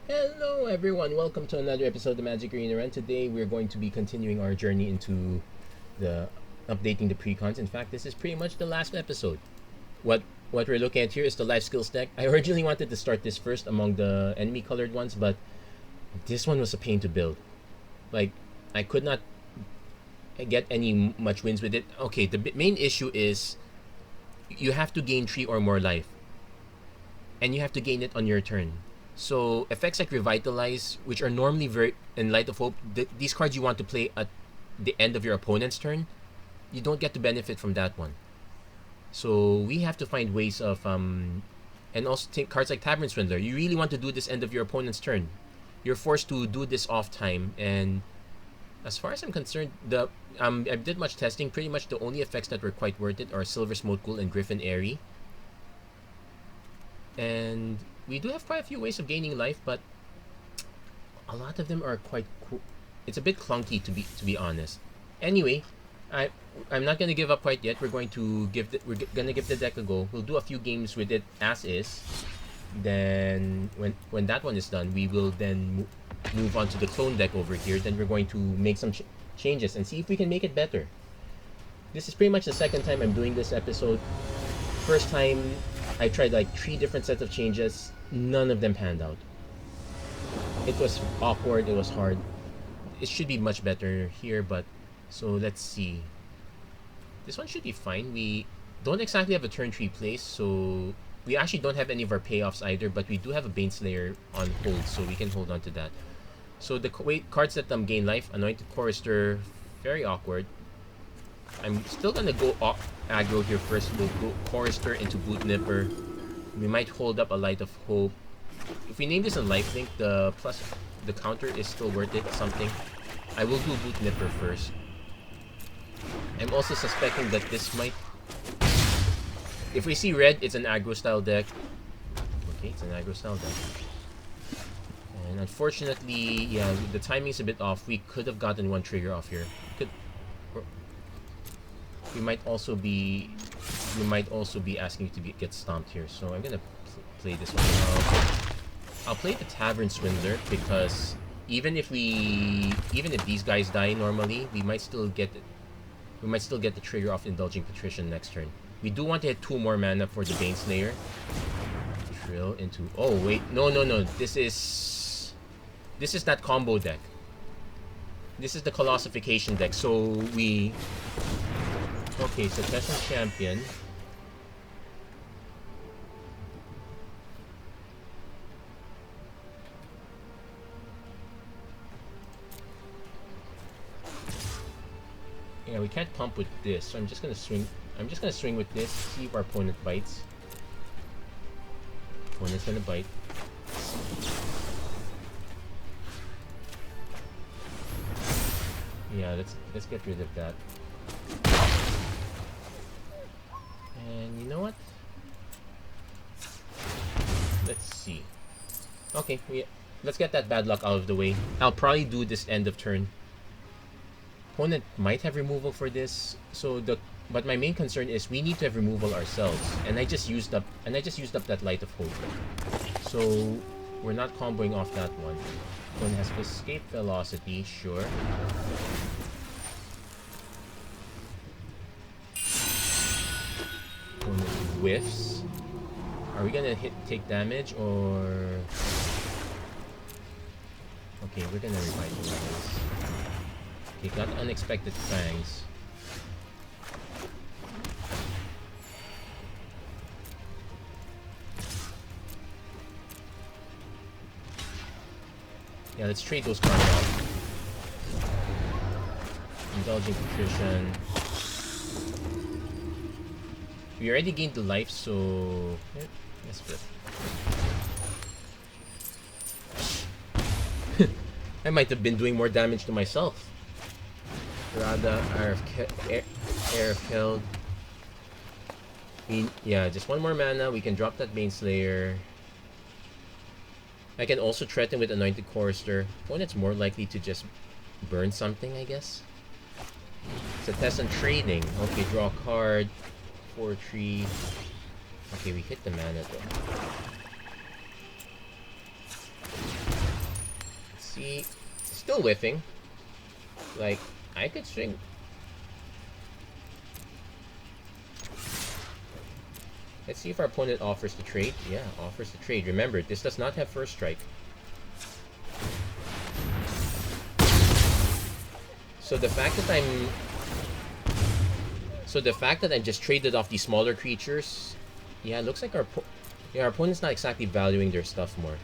Hello everyone, welcome to another episode of the Magic Arena Run. Today we're going to be continuing our journey into the updating the precons. In fact, this is pretty much the last episode. What we're looking at here is the life skills deck. I originally wanted to start this first among the enemy colored ones, but this one was a pain to build. Like, I could not get any much wins with it. Okay, the main issue is you have to gain 3 or more life, and you have to gain it on your turn. So effects like Revitalize, which are normally very in Light of Hope, these cards you want to play at the end of your opponent's turn, you don't get to benefit from that one. So we have to find ways of and also take cards like Tavern Swindler. You really want to do this end of your opponent's turn. You're forced to do this off time, and as far as I'm concerned, I did much testing. Pretty much the only effects that were quite worth it are Silver Smoke Ghoul and Griffin Airy. And we do have quite a few ways of gaining life, but a lot of them are quite cool. It's a bit clunky to be honest. Anyway, I'm not gonna give up quite yet. We're gonna give the deck a go. We'll do a few games with it as is. Then when that one is done, we will then move on to the clone deck over here. Then we're going to make some changes and see if we can make it better. This is pretty much the second time I'm doing this episode. First time I tried like 3 different sets of changes. None of them panned out. It was awkward. It was hard. It should be much better here, but so let's see. This one should be fine. We don't exactly have a turn 3 place, so we actually don't have any of our payoffs either, but we do have a Baneslayer on hold, so we can hold on to that. So the cards that gain life, Anointed Chorister, very awkward. I'm still gonna go aggro here first. We'll go Chorister into Boot Nipper. We might hold up a Light of Hope. If we name this a lifelink, the counter is still worth it, something. I will do Boot Nipper first. I'm also suspecting that this might... If we see red, it's an aggro style deck. Okay, it's an aggro style deck. And unfortunately, yeah, the timing's a bit off. We could have gotten one trigger off here. We might also be asking you to get stomped here. So I'm gonna play this one. I'll play the Tavern Swindler because even if these guys die normally, we might still get the trigger off Indulging Patrician next turn. We do want to hit 2 more mana for the Baneslayer. Drill into... Oh wait, no. This is that combo deck. This is the Colossification deck. So we... Okay, Succession Champion. Yeah, we can't pump with this, so I'm just gonna swing with this, see if our opponent bites. Opponent's gonna bite. Yeah, let's get rid of that. And you know what? Let's see. Okay, let's get that bad luck out of the way. I'll probably do this end of turn. Opponent might have removal for this, but my main concern is we need to have removal ourselves, and I just used up that Light of Hope. So we're not comboing off that one. One has Escape Velocity, sure. Opponent whiffs. Are we gonna take damage or? Okay, we're gonna revitalize. Okay, got Unexpected Fangs. Yeah, let's trade those cards out. Indulging Patrician. We already gained the life, so... Let's flip. I might have been doing more damage to myself. Rada, Heir of Keld. Yeah, just 1 more mana. We can drop that Baneslayer. I can also threaten with Anointed Chorister. Opponent's more likely to just burn something, I guess. It's a test on trading. Okay, draw a card. 4-3. Okay, we hit the mana though. See, still whiffing. Like, I could swing. Let's see if our opponent offers to trade. Yeah, offers to trade. Remember, this does not have first strike. So the fact that I'm just traded off these smaller creatures, yeah, it looks like our opponent's not exactly valuing their stuff more.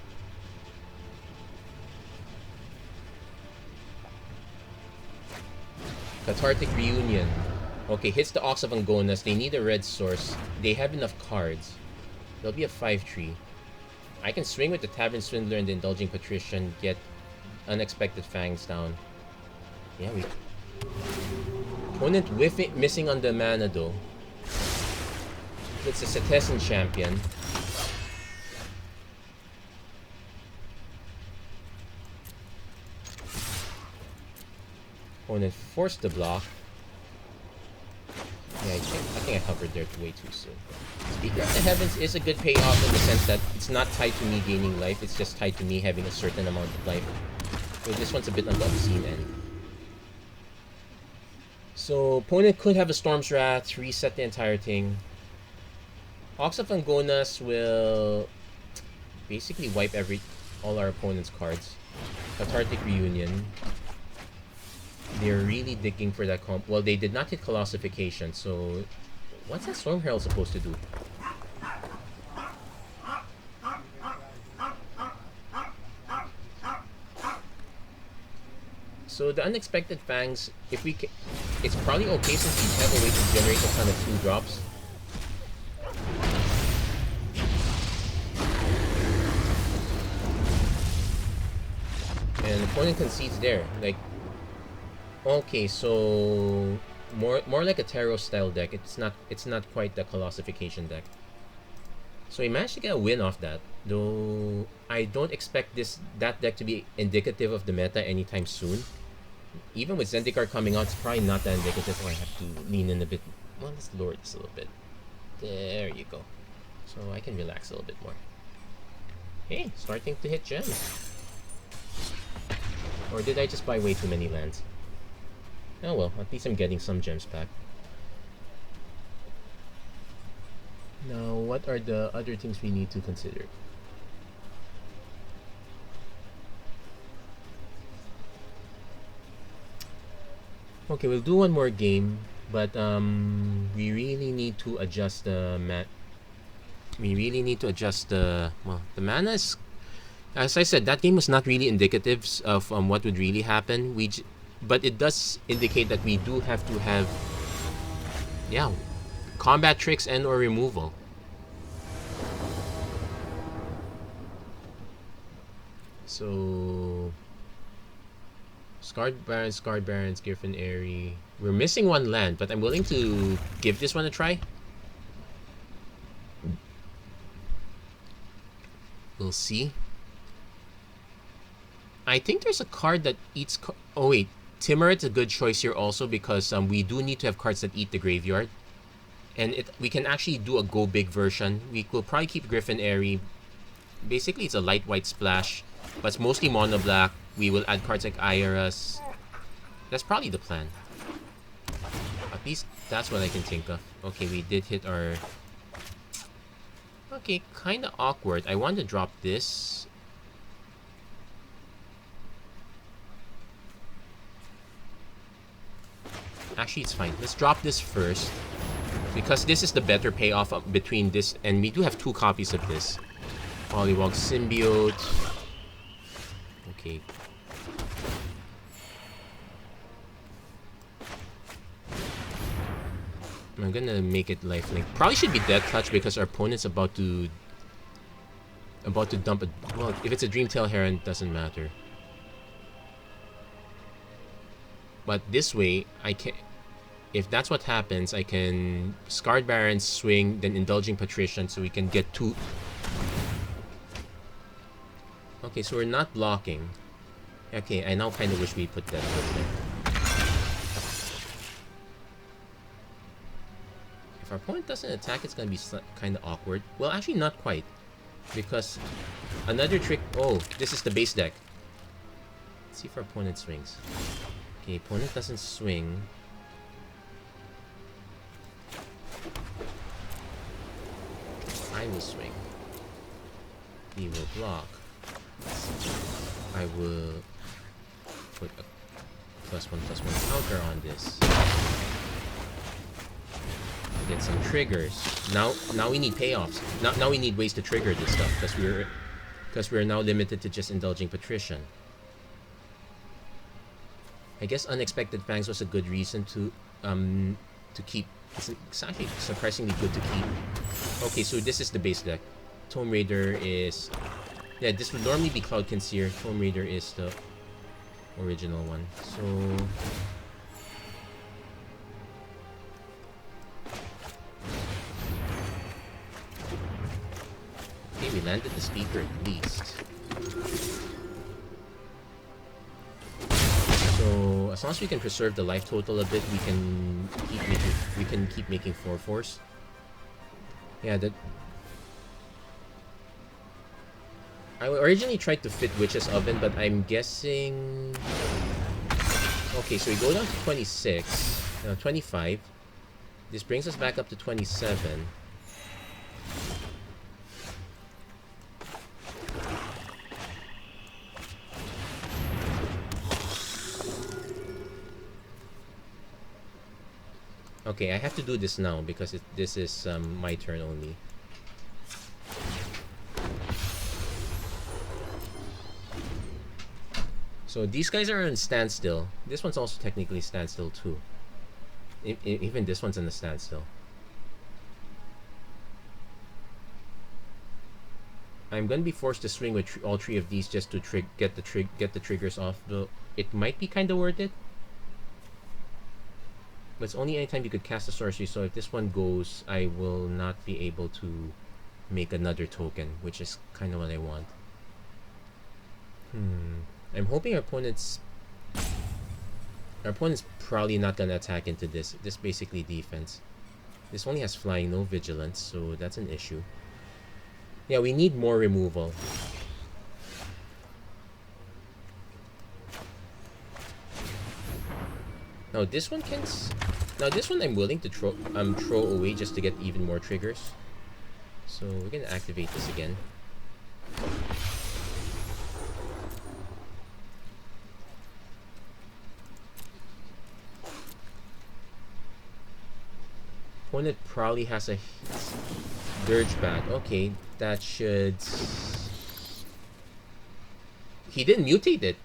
Cathartic Reunion. Okay, hits the Ox of Angonas. They need a red source. They have enough cards. There'll be a 5-3. I can swing with the Tavern Swindler and the Indulging Patrician, get Unexpected Fangs down. Yeah, we... Opponent whiffing, missing on the mana though. It's a Setessan champion. Opponent forced the block. Yeah, I think I hovered there way too soon. Speaker of the Heavens is a good payoff in the sense that it's not tied to me gaining life, it's just tied to me having a certain amount of life. So this one's a bit on the obscene end. So opponent could have a Storm's Wrath, reset the entire thing. Ox of Angonas will basically wipe all our opponent's cards. Cathartic Reunion. They're really digging for that comp. Well, they did not hit Colossification, so what's that Storm Herald supposed to do? So the Unexpected Fangs, if we it's probably okay since we have a way to generate a ton of 2-drops. And the opponent concedes there. Like, okay, so more like a Tarot style deck. It's not quite the Colossification deck. So he managed to get a win off that. Though I don't expect that deck to be indicative of the meta anytime soon. Even with Zendikar coming out, it's probably not that indicative. Oh, I have to lean in a bit. Well, let's lower this a little bit. There you go. So I can relax a little bit more. Hey, starting to hit gems. Or did I just buy way too many lands? Oh well, at least I'm getting some gems back. Now, what are the other things we need to consider? Okay, we'll do one more game, but we really need to adjust the We really need to adjust the the mana is, as I said, that game was not really indicative of what would really happen. But it does indicate that we do have to have, yeah, combat tricks and or removal. So Scarred Barons, Griffin Airy. We're missing one land, but I'm willing to give this one a try. We'll see. I think there's a card that eats... Oh wait, Timurit's a good choice here also because we do need to have cards that eat the graveyard. And we can actually do a go big version. We will probably keep Griffin Airy. Basically, it's a light white splash, but it's mostly mono black. We will add cards like Iras. That's probably the plan. At least that's what I can think of. Okay, we did hit our... Okay, kind of awkward. I want to drop this. Actually, it's fine. Let's drop this first. Because this is the better payoff between this, and we do have 2 copies of this. Pollywog Symbiote. Okay. I'm gonna make it lifelink. Probably should be Death Touch because our opponent's about to dump a... Well, if it's a Dreamtail Heron, it doesn't matter. But this way, I can... If that's what happens, I can Scarred Baron, swing, then Indulging Patrician, so we can get 2... Okay, so we're not blocking. Okay, I now kind of wish we put that there. If our opponent doesn't attack, it's going to be kind of awkward. Well, actually not quite. Because another trick... Oh, this is the base deck. Let's see if our opponent swings. Okay, opponent doesn't swing. I will swing. He will block. I will put a +1/+1 counter on this. Get some triggers. Now we need payoffs. Now we need ways to trigger this stuff because we're now limited to just indulging patrician. I guess Unexpected Fangs was a good reason to keep. It's actually surprisingly good to keep. Okay, so this is the base deck. Tome Raider is... Yeah, this would normally be Cloud Conceer. Tome Raider is the original one. So... Okay, we landed the speaker at least. So as long as we can preserve the life total a bit, we can keep making 4/4s. Yeah, that. I originally tried to fit Witch's Oven, but I'm guessing. Okay, so we go down to 26, 25. This brings us back up to 27. Okay, I have to do this now because this is my turn only. So these guys are in standstill. This one's also technically standstill too. Even this one's in a standstill. I'm gonna be forced to swing with all three of these just to get the triggers off. Though it might be kind of worth it. But it's only anytime you could cast a sorcery, so if this one goes, I will not be able to make another token, which is kind of what I want. I'm hoping our opponent's probably not gonna attack into this. This basically defense. This only has flying, no vigilance, so that's an issue. Yeah, we need more removal. Now this one can. Now this one I'm willing to throw away just to get even more triggers. So we're gonna activate this again. Opponent probably has a Dirge Bat. Okay, that should. He didn't mutate it.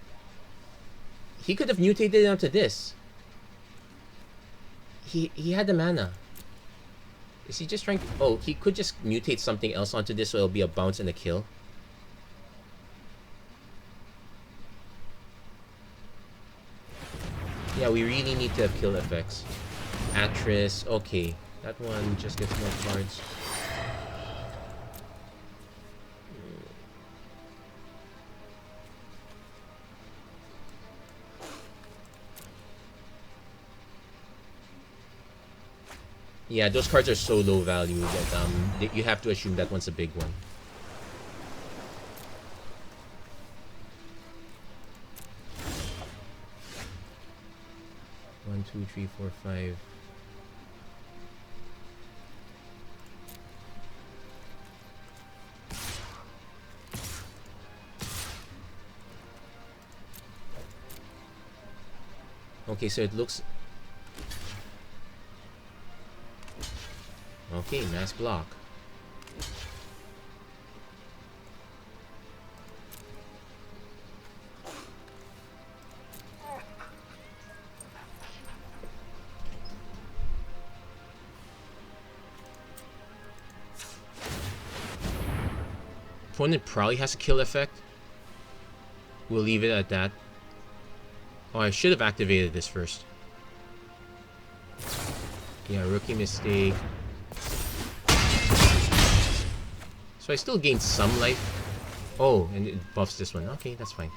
He could have mutated it onto this. He had the mana. Is he just trying to... Oh, he could just mutate something else onto this so it'll be a bounce and a kill. Yeah, we really need to have kill effects. Atris, okay. That one just gets more cards. Yeah, those cards are so low value that you have to assume that one's a big one. One, two, three, four, five. Okay, so it looks... Okay, mass block. Opponent probably has a kill effect. We'll leave it at that. Oh, I should have activated this first. Yeah, rookie mistake. So I still gained some life. Oh, and it buffs this one. Okay, that's fine.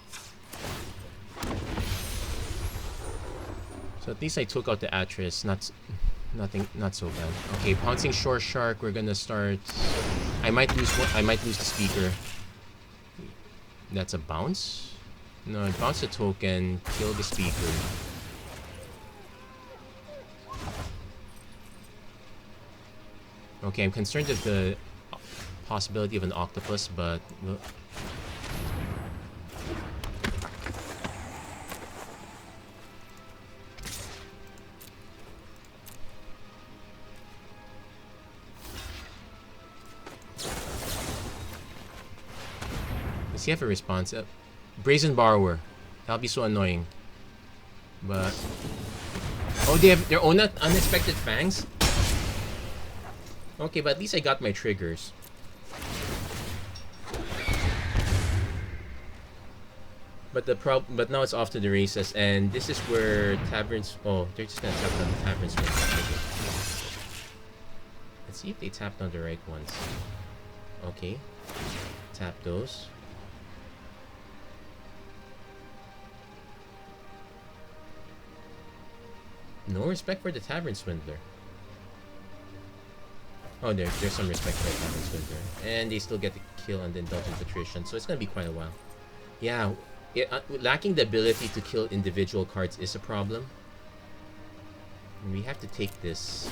So at least I took out the Atris. Not so bad. Okay, pouncing Shore Shark. We're gonna start. I might lose one. I might lose the speaker. That's a bounce. No, bounce the token, kill the speaker. Okay, I'm concerned with the possibility of an octopus, but does he have a response? Brazen Borrower. That'll be so annoying. But oh, they have their own unexpected fangs. Okay, but at least I got my triggers. But but now it's off to the races, and this is where taverns. Oh, they're just gonna tap on the taverns. Let's see if they tapped on the right ones. Okay, tap those. No respect for the Tavern Swindler. Oh, there's some respect for the Tavern Swindler. And they still get the kill on the Indulgent Patrician, so it's gonna be quite a while. Yeah, lacking the ability to kill individual cards is a problem. And we have to take this.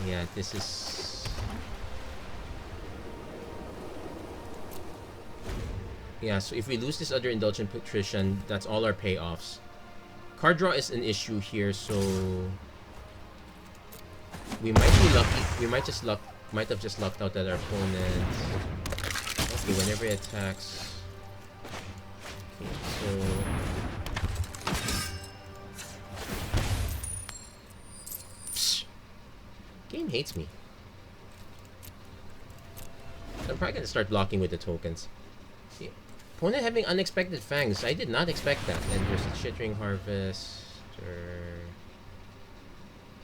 Yeah, this is... Yeah, so if we lose this other Indulgent Patrician, that's all our payoffs. Card draw is an issue here, so we might be lucky. We might have just lucked out at our opponent. Okay, whenever he attacks. Okay, so psh, game hates me. I'm probably gonna start blocking with the tokens. See, opponent having unexpected fangs. I did not expect that. And there's a Chittering Harvest.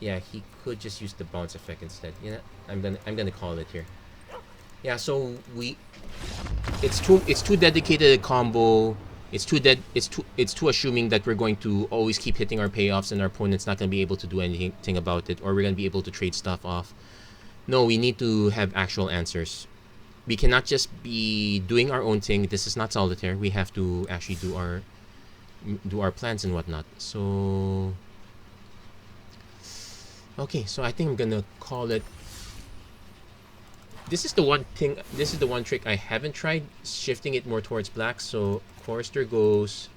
Yeah, he could just use the bounce effect instead. Yeah, I'm gonna call it here. Yeah, so it's too dedicated a combo. It's too assuming that we're going to always keep hitting our payoffs and our opponent's not gonna be able to do anything about it, or we're gonna be able to trade stuff off. No, we need to have actual answers. We cannot just be doing our own thing. This is not solitaire. We have to actually do our plans and whatnot. So okay, so I think I'm gonna call it. This is the one trick I haven't tried, shifting it more towards black. So Chorister goes,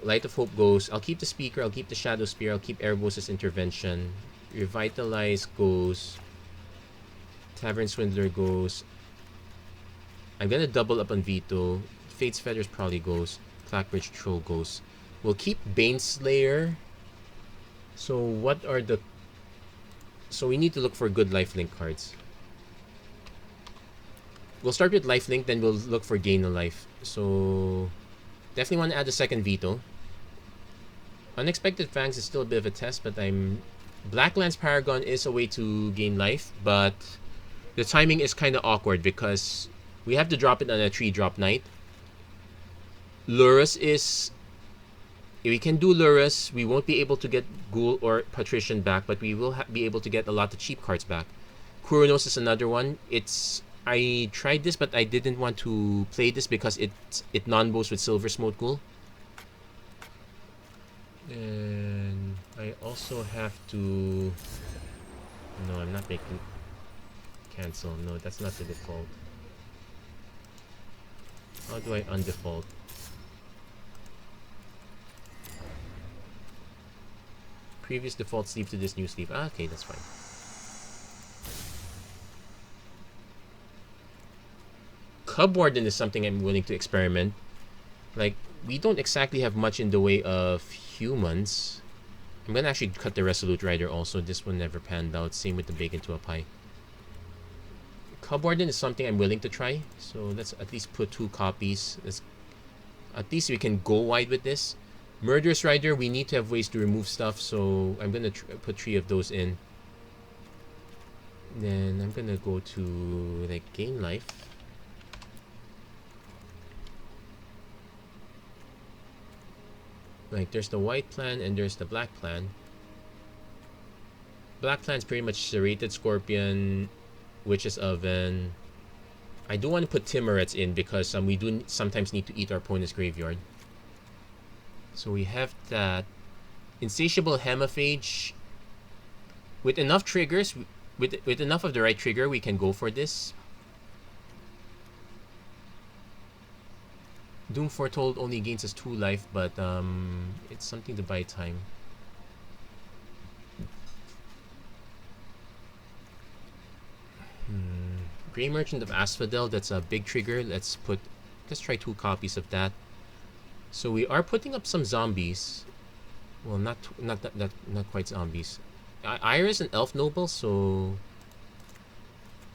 Light of Hope goes. I'll keep the Speaker, I'll keep the Shadow Spear, I'll keep Erebos' Intervention. Revitalize goes. Tavern Swindler goes. I'm gonna double up on Veto. Fate's Feathers probably goes. Clackbridge Troll goes. We'll keep Baneslayer. So what are the... So we need to look for good lifelink cards. We'll start with lifelink, then we'll look for gain of life. So definitely want to add a second Veto. Unexpected Fangs is still a bit of a test, but Blacklands Paragon is a way to gain life, but the timing is kind of awkward because we have to drop it on a 3-drop night. Lurus is... If we can do Lurus, we won't be able to get Ghoul or Patrician back, but we will be able to get a lot of cheap cards back. Kuronos is another one. I tried this, but I didn't want to play this because it non-bows with Silver Smoke Ghoul. And I also have to... No, I'm not making... Cancel. No, that's not the default. How do I undefault? Previous default sleeve to this new sleeve. Ah, okay, that's fine. Cub Warden is something I'm willing to experiment. Like, we don't exactly have much in the way of humans. I'm gonna actually cut the Resolute Rider also. This one never panned out. Same with the Bacon to a Pie. Cub Warden is something I'm willing to try. So let's at least put 2 copies. At least we can go wide with this. Murderous Rider, we need to have ways to remove stuff, so I'm gonna put 3 of those in. Then I'm gonna go to like gain life. Like there's the white plan and there's the black plan. Black plan's pretty much Serrated Scorpion, Witch's Oven. I do want to put Timorets in because we do sometimes need to eat our opponent's graveyard. So we have that. Insatiable Hemaphage. With enough triggers, with enough of the right trigger, we can go for this. Doom Foretold only gains us 2 life, but it's something to buy time. Grey Merchant of Asphodel, that's a big trigger. Let's try 2 copies of that. So we are putting up some zombies. Well, not quite zombies. Iris and Elf Noble, so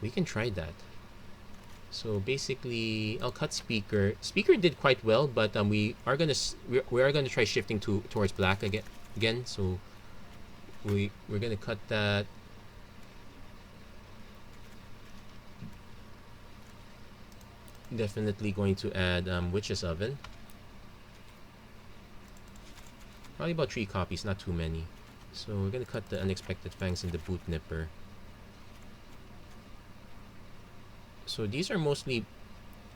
we can try that. So basically, I'll cut Speaker. Speaker did quite well, but we are gonna try shifting towards black again. So we're gonna cut that. Definitely going to add Witch's Oven. Probably about 3 copies, not too many. So we're gonna cut the Unexpected Fangs and the Boot Nipper. So these are mostly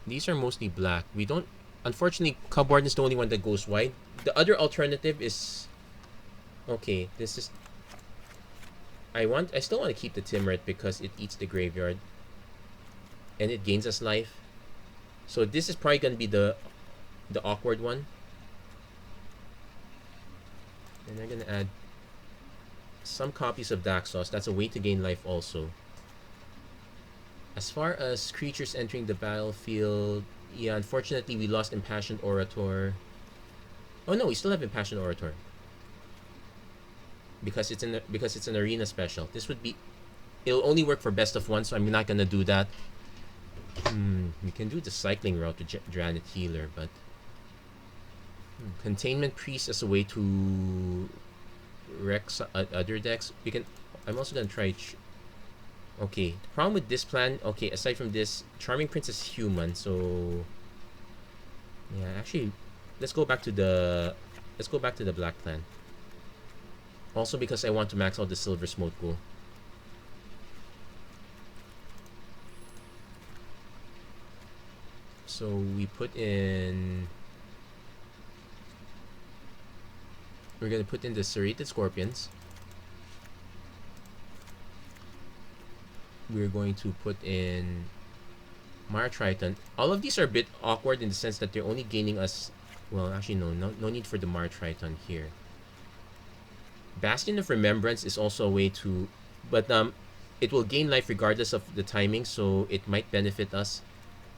black. We don't, unfortunately, Cub Warden is the only one that goes white. The other alternative is, okay, this is, I still want to keep the Timoret because it eats the graveyard and it gains us life. So this is probably gonna be the awkward one. And I'm gonna add some copies of Daxos. That's a way to gain life also. As far as creatures entering the battlefield, yeah, unfortunately we lost Impassioned Orator. Oh no, we still have Impassioned Orator. Because it's an arena special. It'll only work for best of 1, so I'm not gonna do that. We can do the cycling route to Dranet Healer, but Containment Priest as a way to wreck other decks. I'm also gonna try. Okay, the problem with this plan. Okay, aside from this, Charming Prince is human, so yeah. Actually, let's go back to the black plan. Also because I want to max out the Silver Smoke Pool. So we put in. We're gonna put in the Serrated Scorpions. We're going to put in Mara Triton. All of these are a bit awkward in the sense that they're only gaining us. Well, actually, no need for the Mara Triton here. Bastion of Remembrance is also a way to, but it will gain life regardless of the timing, so it might benefit us.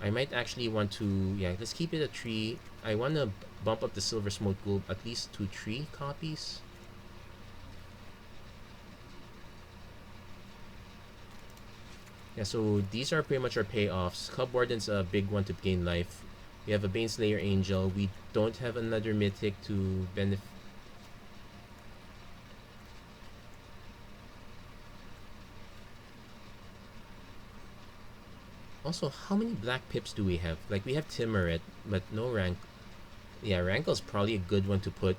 I might actually want to, yeah, let's keep it a 3. I want to bump up the Silver Smoke Pool at least to 3 copies. Yeah, so these are pretty much our payoffs. Cub Warden's a big one to gain life. We have a Baneslayer Angel. We don't have another Mythic to benefit. Also, how many black pips do we have? Like, we have Timoret, but no rank. Yeah, Rankle's probably a good one to put.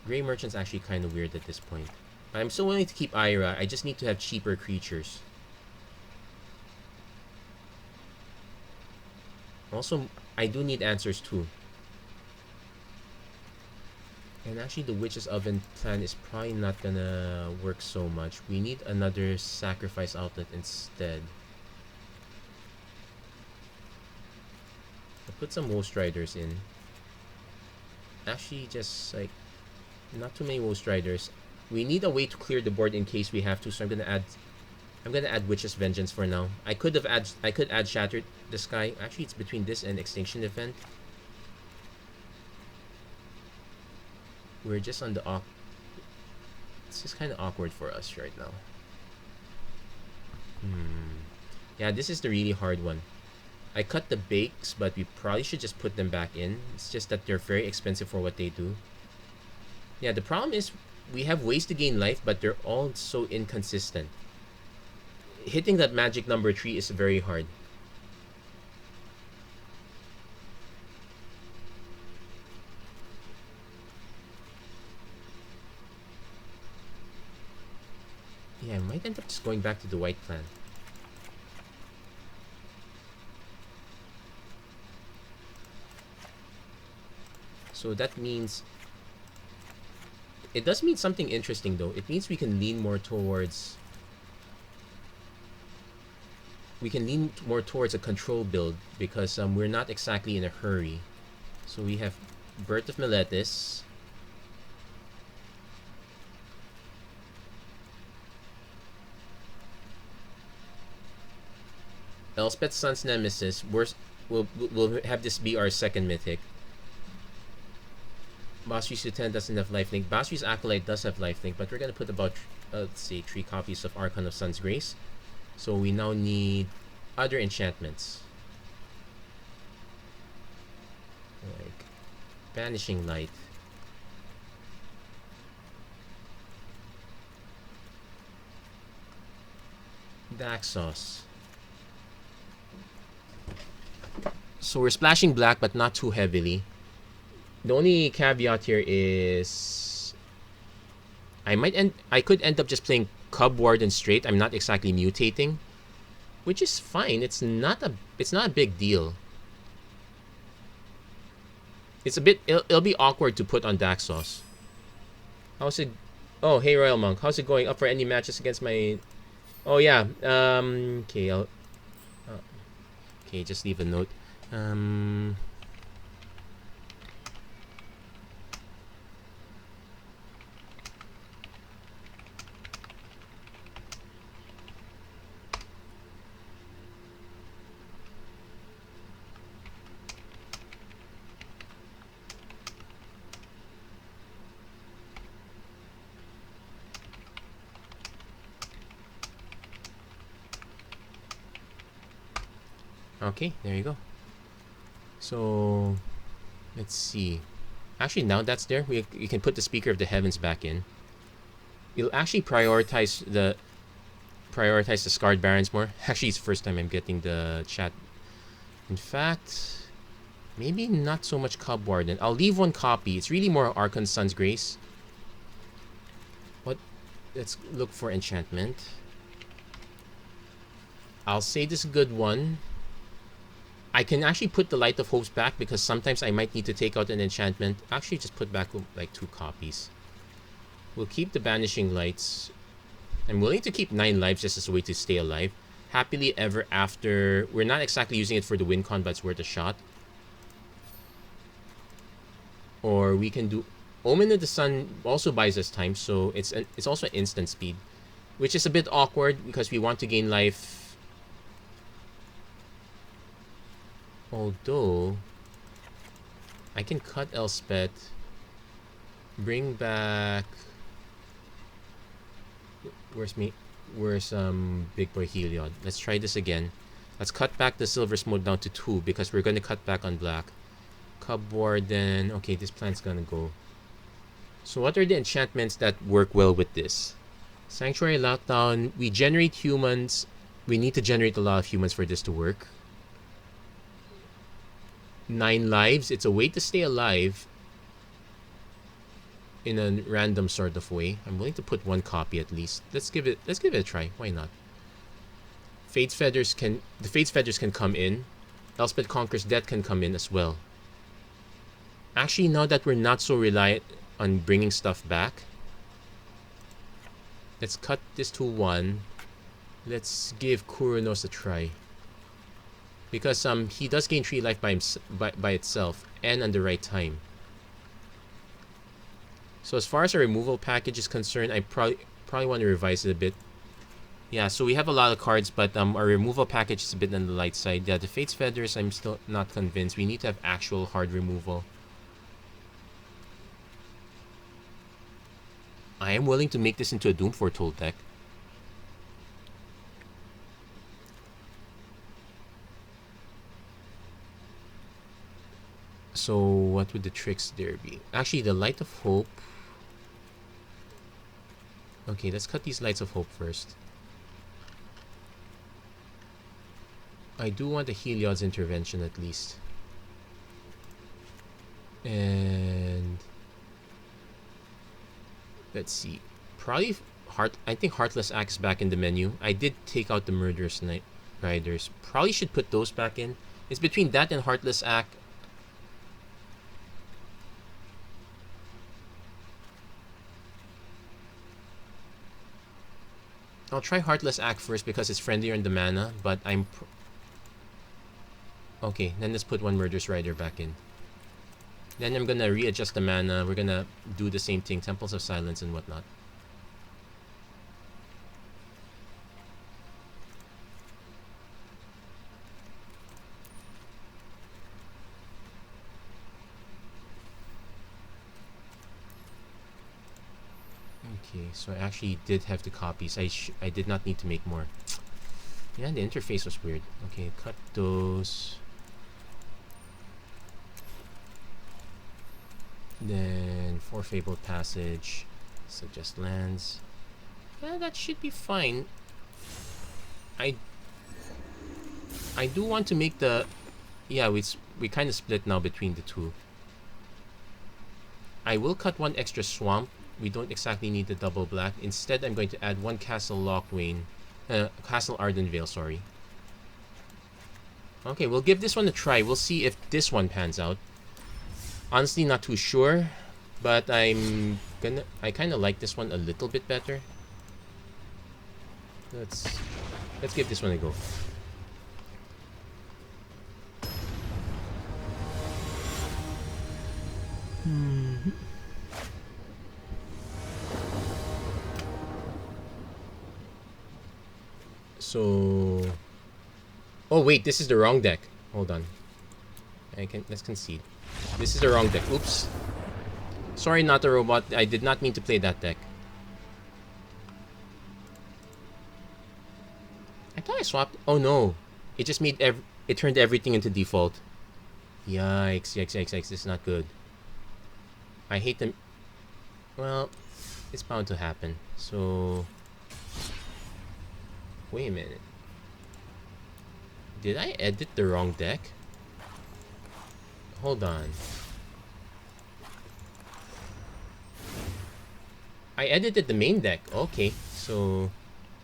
Grey Merchant's actually kind of weird at this point. I'm still willing to keep Ira. I just need to have cheaper creatures. Also, I do need answers too. And actually, the Witch's Oven plan is probably not gonna work so much. We need another sacrifice outlet instead. I'll put some Ghost Riders in. Actually, just like not too many Ghost Riders. We need a way to clear the board in case we have to, so I'm gonna add Witch's Vengeance for now. I could add Shattered the Sky. Actually, it's between this and Extinction Event. We're just on the it's just kind of awkward for us right now. Yeah, this is the really hard one. I cut the bakes, but we probably should just put them back in. It's just that they're very expensive for what they do. Yeah, the problem is we have ways to gain life, but they're all so inconsistent. Hitting that magic number 3 is very hard. Yeah, I might end up just going back to the white plan. So that means... It does mean something interesting, though. It means we can lean more towards... We can lean more towards a control build because we're not exactly in a hurry. So we have Birth of Meletis. Elspeth's Son's Nemesis. We'll have this be our second mythic. Basri's Lieutenant doesn't have lifelink. Basri's Acolyte does have lifelink, but we're going to put about, let's say, 3 copies of Archon of Sun's Grace. So we now need other enchantments. Like Banishing Light. Daxos. So we're splashing black, but not too heavily. The only caveat here is I could end up just playing Cub Warden straight. I'm not exactly mutating, which is fine. It's not a big deal. It's a bit it'll be awkward to put on Daxos. How's it? Oh, hey Royal Monk. How's it going? Up for any matches against my... Oh yeah. Okay, okay, just leave a note. Okay, there you go. So, let's see. Actually, now that's there, you can put the Speaker of the Heavens back in. You'll actually prioritize the Scarred Barons more. Actually, it's the first time I'm getting the chat. In fact, maybe not so much Cub Warden. I'll leave 1 copy. It's really more Archon Sun's Grace. Let's look for enchantment. I'll say this is a good one. I can actually put the Light of Hopes back because sometimes I might need to take out an enchantment. Actually, just put back like 2 copies. We'll keep the Banishing Lights. I'm willing to keep 9 lives just as a way to stay alive. Happily Ever After. We're not exactly using it for the win con, but it's worth a shot. Or we can do... Omen of the Sun also buys us time, so it's also instant speed. Which is a bit awkward because we want to gain life... Although, I can cut Elspeth, bring back... Where's Big Boy Heliod? Let's try this again. Let's cut back the Silver Smoke down to 2 because we're going to cut back on black. Cub Warden. Okay, this plan's going to go. So what are the enchantments that work well with this? Sanctuary Lockdown. We generate humans. We need to generate a lot of humans for this to work. 9 lives. It's a way to stay alive in a random sort of way. I'm willing to put 1 copy at least. Let's give it a try. Why not? The Fate's Feathers can come in. Elspeth Conquers Death can come in as well. Actually, now that we're not so reliant on bringing stuff back, let's cut this to 1. Let's give Kuronos a try. Because he does gain 3 life by itself and on the right time. So as far as our removal package is concerned, I probably want to revise it a bit. Yeah, so we have a lot of cards, but our removal package is a bit on the light side. Yeah, the Fate's Feathers, I'm still not convinced. We need to have actual hard removal. I am willing to make this into a Doom Foretold deck. So what would the tricks there be? Actually, the Light of Hope. Okay, let's cut these Lights of Hope first. I do want the Heliod's intervention at least. And let's see. Probably I think Heartless Axe back in the menu. I did take out the Murderous Knight Riders. Probably should put those back in. It's between that and Heartless Axe. I'll try Heartless Axe first because it's friendlier in the mana, but okay, then let's put one Murderous Rider back in. Then I'm gonna readjust the mana. We're gonna do the same thing, Temples of Silence and whatnot. Okay, so I actually did have the copies. I did not need to make more. Yeah, the interface was weird. Okay, cut those. Then 4 Fabled Passage. Suggest lands. Yeah, that should be fine. I do want to make the... Yeah, we kind of split now between the two. I will cut one extra swamp. We don't exactly need the double black. Instead, I'm going to add one Castle Lochwain. Castle Ardenvale, sorry. Okay, we'll give this one a try. We'll see if this one pans out. Honestly, not too sure. But I kind of like this one a little bit better. Let's give this one a go. So, oh wait, this is the wrong deck. Hold on. Let's concede. This is the wrong deck. Oops. Sorry, not a robot. I did not mean to play that deck. I thought I swapped. Oh no, it just made it turned everything into default. Yikes! Yikes! Yikes! Yikes! This is not good. I hate them. Well, it's bound to happen. So. Wait a minute. Did I edit the wrong deck? Hold on. I edited the main deck. Okay, so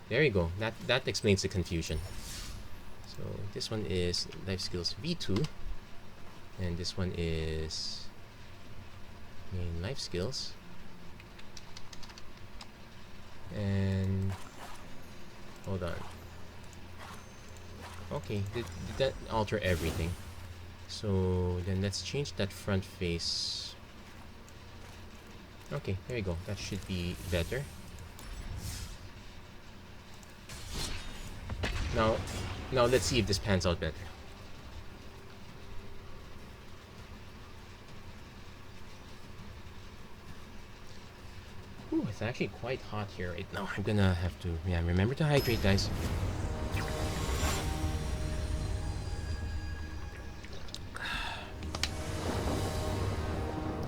there you go. That explains the confusion. So this one is Life Skills V2, and this one is main Life Skills. And hold on. Okay, did that alter everything? So then let's change that front face. Okay, there you go. That should be better. Now let's see if this pans out better. Ooh, it's actually quite hot here right now. I'm gonna have to, yeah, remember to hydrate, guys.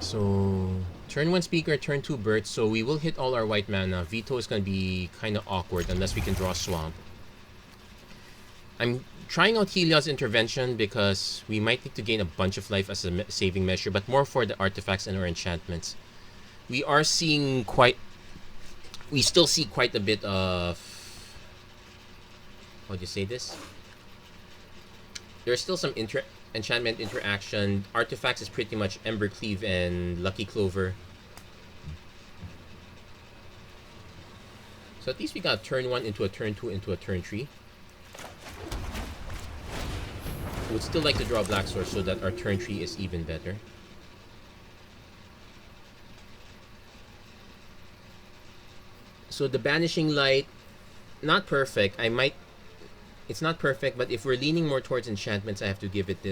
So, turn 1 Speaker, turn 2 Birds, so we will hit all our white mana. Veto is gonna be kind of awkward unless we can draw Swamp. I'm trying out Heliod's Intervention because we might need to gain a bunch of life as a saving measure, but more for the artifacts and our enchantments. We are seeing we still see quite a bit of, how do you say this? There's still some enchantment interaction. Artifacts is pretty much Embercleave and Lucky Clover. So at least we got turn 1 into a turn 2 into a turn 3. I would still like to draw Black Source so that our turn 3 is even better. So the Banishing Light, not perfect. It's not perfect, but if we're leaning more towards enchantments, I have to give it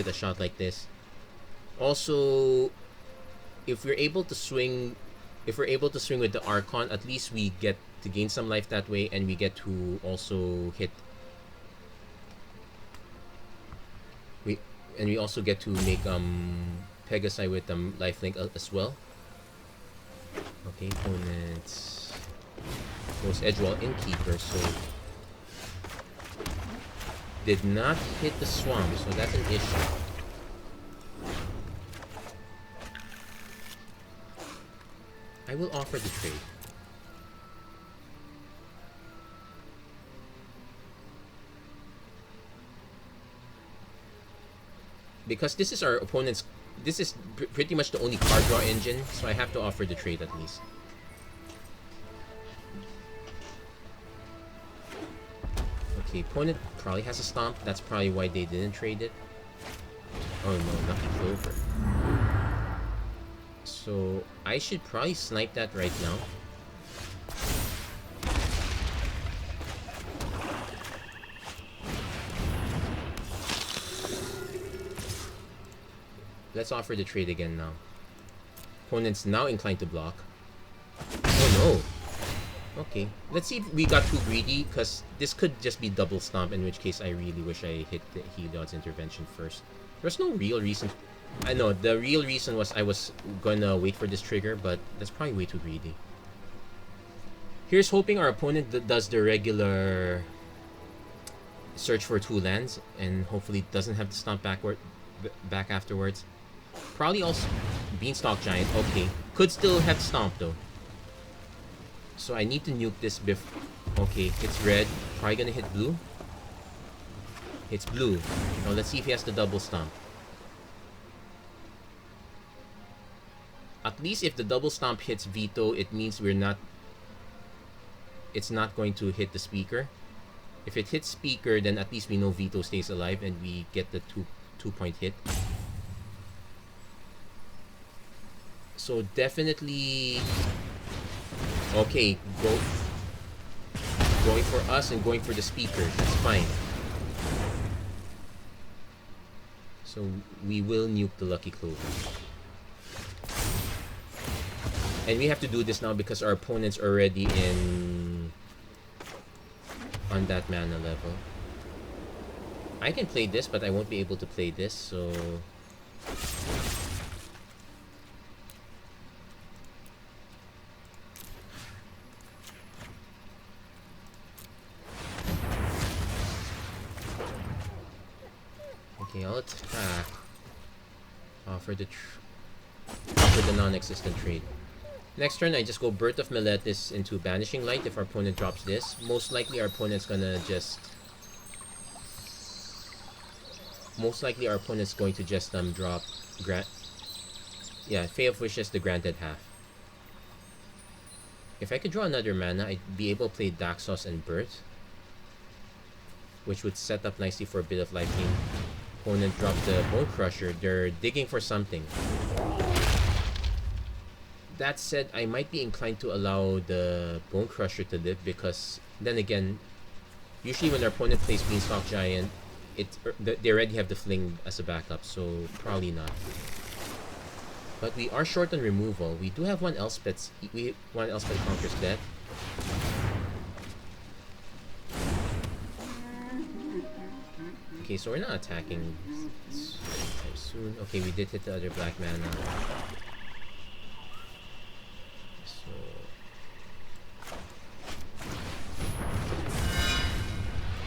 a shot like this. Also, if we're able to swing with the Archon, at least we get to gain some life that way, and we get to also hit. We also get to make Pegasi with lifelink as well. Okay, opponents. Goes Edgewall Innkeeper, so did not hit the swamp, so that's an issue. I will offer the trade. because this is our opponent's. This is pretty much the only card draw engine, so I have to offer the trade at least. Okay, opponent probably has a stomp. That's probably why they didn't trade it. Oh no, Lucky Clover. So I should probably snipe that right now. Let's offer the trade again now. Opponent's now inclined to block. Oh no. Okay, let's see if we got too greedy, because this could just be double stomp, in which case I really wish I hit the Heliod's intervention first. There's no real reason. I know, the real reason was I was gonna wait for this trigger, but that's probably way too greedy. Here's hoping our opponent does the regular search for 2 lands, and hopefully doesn't have to stomp back afterwards. Probably also Beanstalk Giant. Okay, could still have stomp though. So I need to nuke this before. Okay, hits red. Probably gonna hit blue. Hits blue. Now let's see if he has the double stomp. At least if the double stomp hits veto, it means it's not going to hit the speaker. If it hits speaker, then at least we know veto stays alive and we get the two-point hit. So definitely, okay, going for us and going for the speaker. That's fine. So we will nuke the Lucky Clover. And we have to do this now because our opponent's already on that mana level. I can play this, but I won't be able to play this, so... Okay, I'll attack. Offer the non-existent trade. Next turn, I just go Birth of Meletis into Banishing Light if our opponent drops this. Most likely our opponent's gonna just... Most likely our opponent's going to just drop... Yeah, Fae of Wishes, the Granted Half. If I could draw another mana, I'd be able to play Daxos and Birth, which would set up nicely for a bit of life gain. Opponent dropped the Bone Crusher. They're digging for something. That said, I might be inclined to allow the Bone Crusher to live because, then again, usually when our opponent plays Beanstalk Giant, they already have the Fling as a backup, so probably not. But we are short on removal. We do have one Elspeth. One Elspeth conquers death. Okay, so we're not attacking soon. Okay, we did hit the other black mana.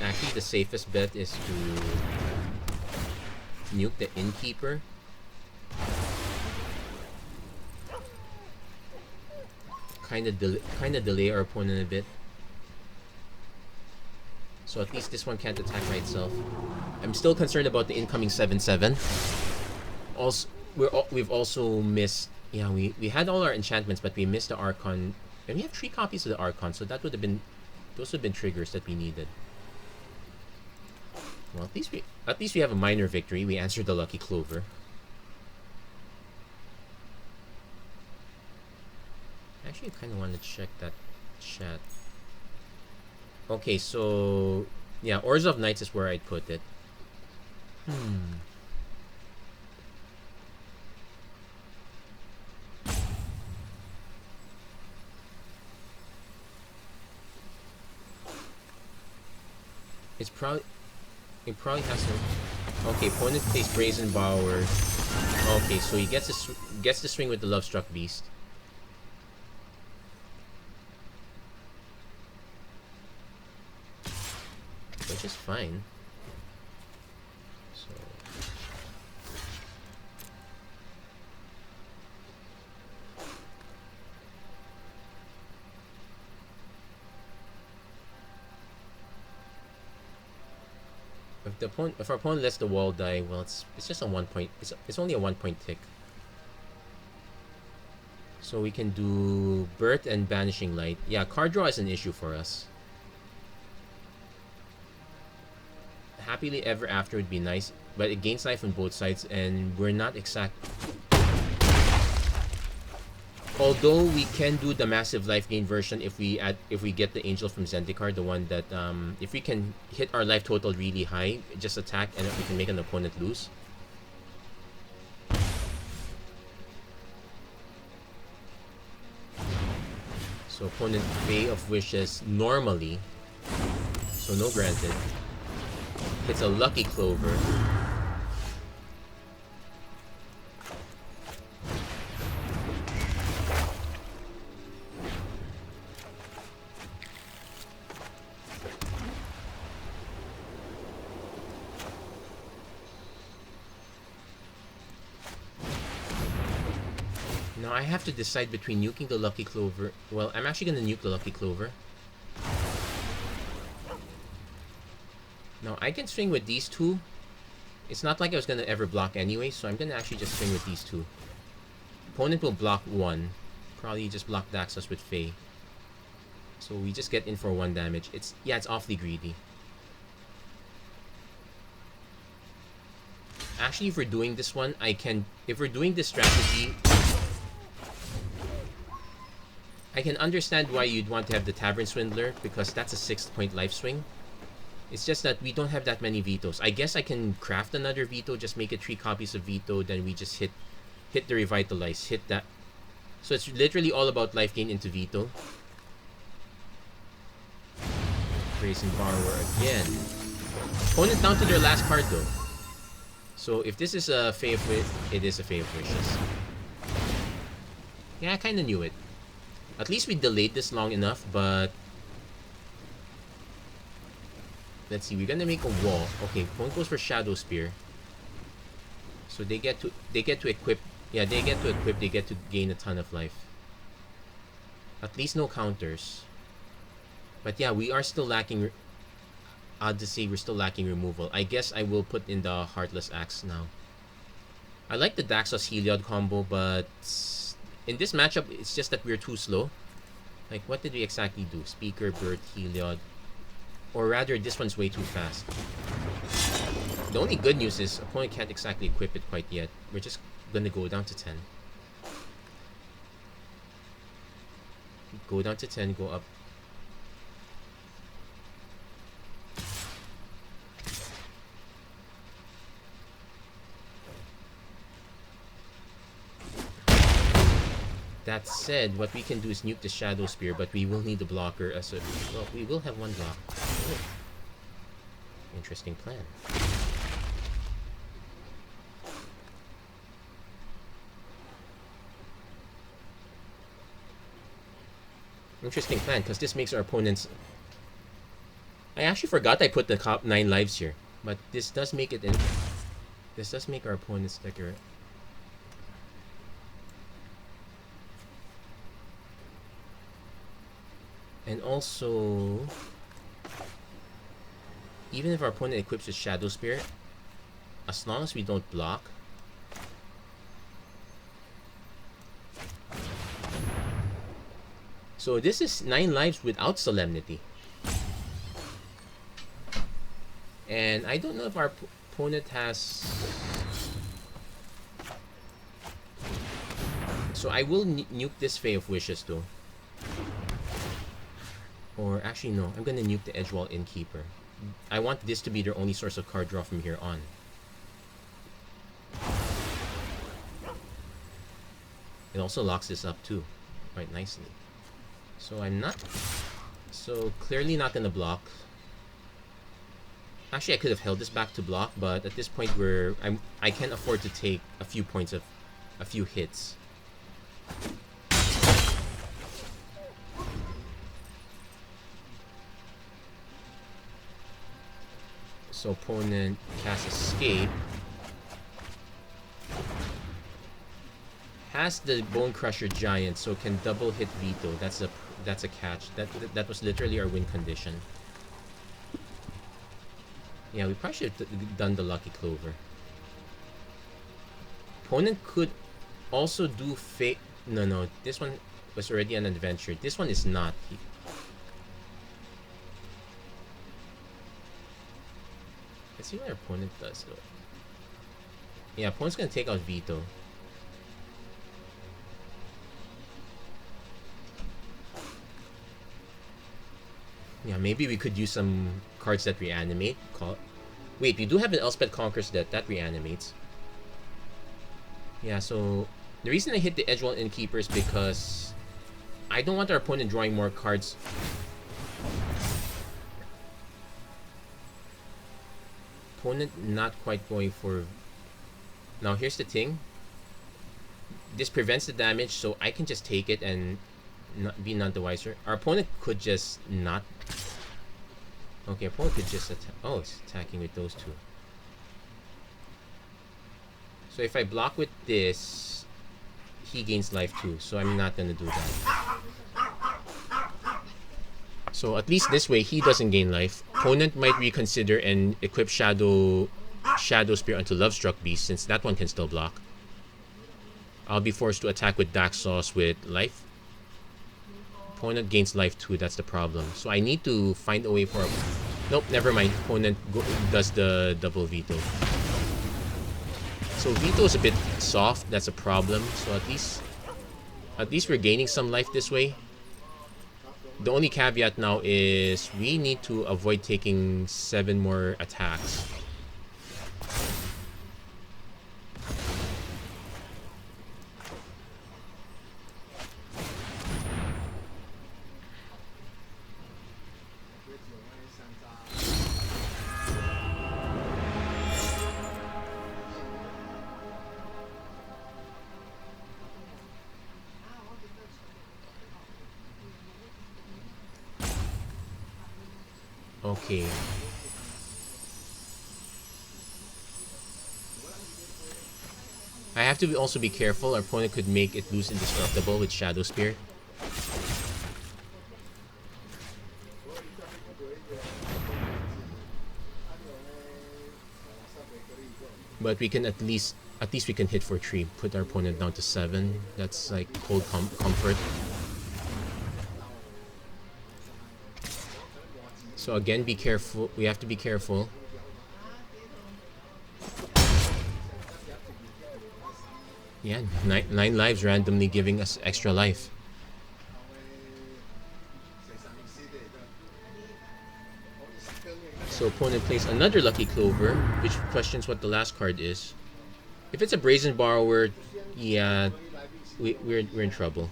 Actually, the safest bet is to nuke the Innkeeper. Kind of delay our opponent a bit. So at least this one can't attack by itself. I'm still concerned about the incoming 7/7. Also, we've also missed. Yeah, we had all our enchantments, but we missed the Archon, and we have 3 copies of the Archon, so that would have been, those would have been triggers that we needed. Well, at least we have a minor victory. We answered the Lucky Clover. Actually, I kind of want to check that chat. Okay, so yeah, Oars of Knights is where I'd put it. It probably has some. Okay, opponent plays Brazen Bower. Okay, so he gets the swing with the Lovestruck Beast. Which is fine. So if our opponent lets the wall die, well, it's just a 1 point. It's only a 1 point tick. So we can do Birth and Banishing Light. Yeah, card draw is an issue for us. Happily Ever After would be nice, but it gains life on both sides, and we're not exact. Although we can do the massive life gain version if we get the Angel from Zendikar, the one that if we can hit our life total really high, just attack and we can make an opponent lose. So opponent Bay of Wishes normally, so no granted. Hits a Lucky Clover. Now I have to decide between nuking the Lucky Clover. Well, I'm actually gonna nuke the Lucky Clover. Now I can swing with these two. It's not like I was gonna ever block anyway, so I'm gonna actually just swing with these two. Opponent will block one. Probably just block Daxos with Fae. So we just get in for 1 damage. It's awfully greedy. Actually, if we're doing this one, if we're doing this strategy, I can understand why you'd want to have the Tavern Swindler, because that's a 6-point life swing. It's just that we don't have that many vetoes. I guess I can craft another veto, just make it 3 copies of veto, then we just hit the Revitalize, hit that. So it's literally all about life gain into veto. Brazen Borrower again. Opponent down to their last card though. So if this is a Fae of Wishes, it is a Fae of Wishes. Yeah, I kinda knew it. At least we delayed this long enough, but let's see, we're gonna make a wall. Okay, opponent goes for Shadow Spear. So they get to equip. Yeah, they get to gain a ton of life. At least no counters. But yeah, we are still lacking. I'll just say we're still lacking removal. I guess I will put in the Heartless Axe now. I like the Daxos Heliod combo, but in this matchup, it's just that we're too slow. Like, what did we exactly do? Speaker, Bird, Heliod. Or rather, this one's way too fast. The only good news is opponent can't exactly equip it quite yet. We're just gonna go down to 10. Go down to 10, go up. That said, what we can do is nuke the Shadow Spear, but we will need the blocker as a... Well, we will have 1 block. Oh. Interesting plan. Interesting plan, because this makes our opponents... I actually forgot I put the top 9 lives here, but this does make it in... This does make our opponents thicker. And also, even if our opponent equips his Shadow Spear, as long as we don't block, so this is 9 lives without Solemnity. And I don't know if our opponent has... So I will nuke this Fae of Wishes though. Or actually no, I'm gonna nuke the Edgewall Innkeeper. I want this to be their only source of card draw from here on. It also locks this up too, quite nicely. So I'm not... So clearly not gonna block. Actually, I could have held this back to block, but at this point where I can afford to take a few points of... a few hits. So opponent casts Escape. Has the Bone Crusher Giant, so can double hit veto. That's a catch. That was literally our win condition. Yeah, we probably should have done the Lucky Clover. Opponent could also do fake. No, this one was already an adventure. This one is not. Let's see what our opponent does though. Yeah, opponent's gonna take out Veto. Yeah, maybe we could use some cards that reanimate. Wait, we do have an Elspeth Conquers that reanimates. Yeah, so the reason I hit the Edgewall Innkeeper is because I don't want our opponent drawing more cards. Opponent not quite going for... Now here's the thing. This prevents the damage, so I can just take it and not be none the wiser. Our opponent could just not... Okay, opponent could just attack... Oh, it's attacking with those two. So if I block with this, he gains life too, so I'm not gonna do that. So at least this way, he doesn't gain life. Opponent might reconsider and equip Shadow Spear onto Lovestruck Beast, since that one can still block. I'll be forced to attack with Daxos with life. Opponent gains life too, that's the problem. So I need to find a way for... Nope, never mind. Opponent does the double Veto. So Veto is a bit soft, that's a problem. So at least we're gaining some life this way. The only caveat now is we need to avoid taking 7 more attacks. Okay. I have to also be careful. Our opponent could make it lose indestructible with Shadow Spear. But we can at least we can hit for 3. Put our opponent down to 7. That's like cold comfort. So again, be careful. We have to be careful. Yeah, 9 lives randomly giving us extra life. So opponent plays another Lucky Clover, which questions what the last card is. If it's a Brazen Borrower, yeah, we're in trouble.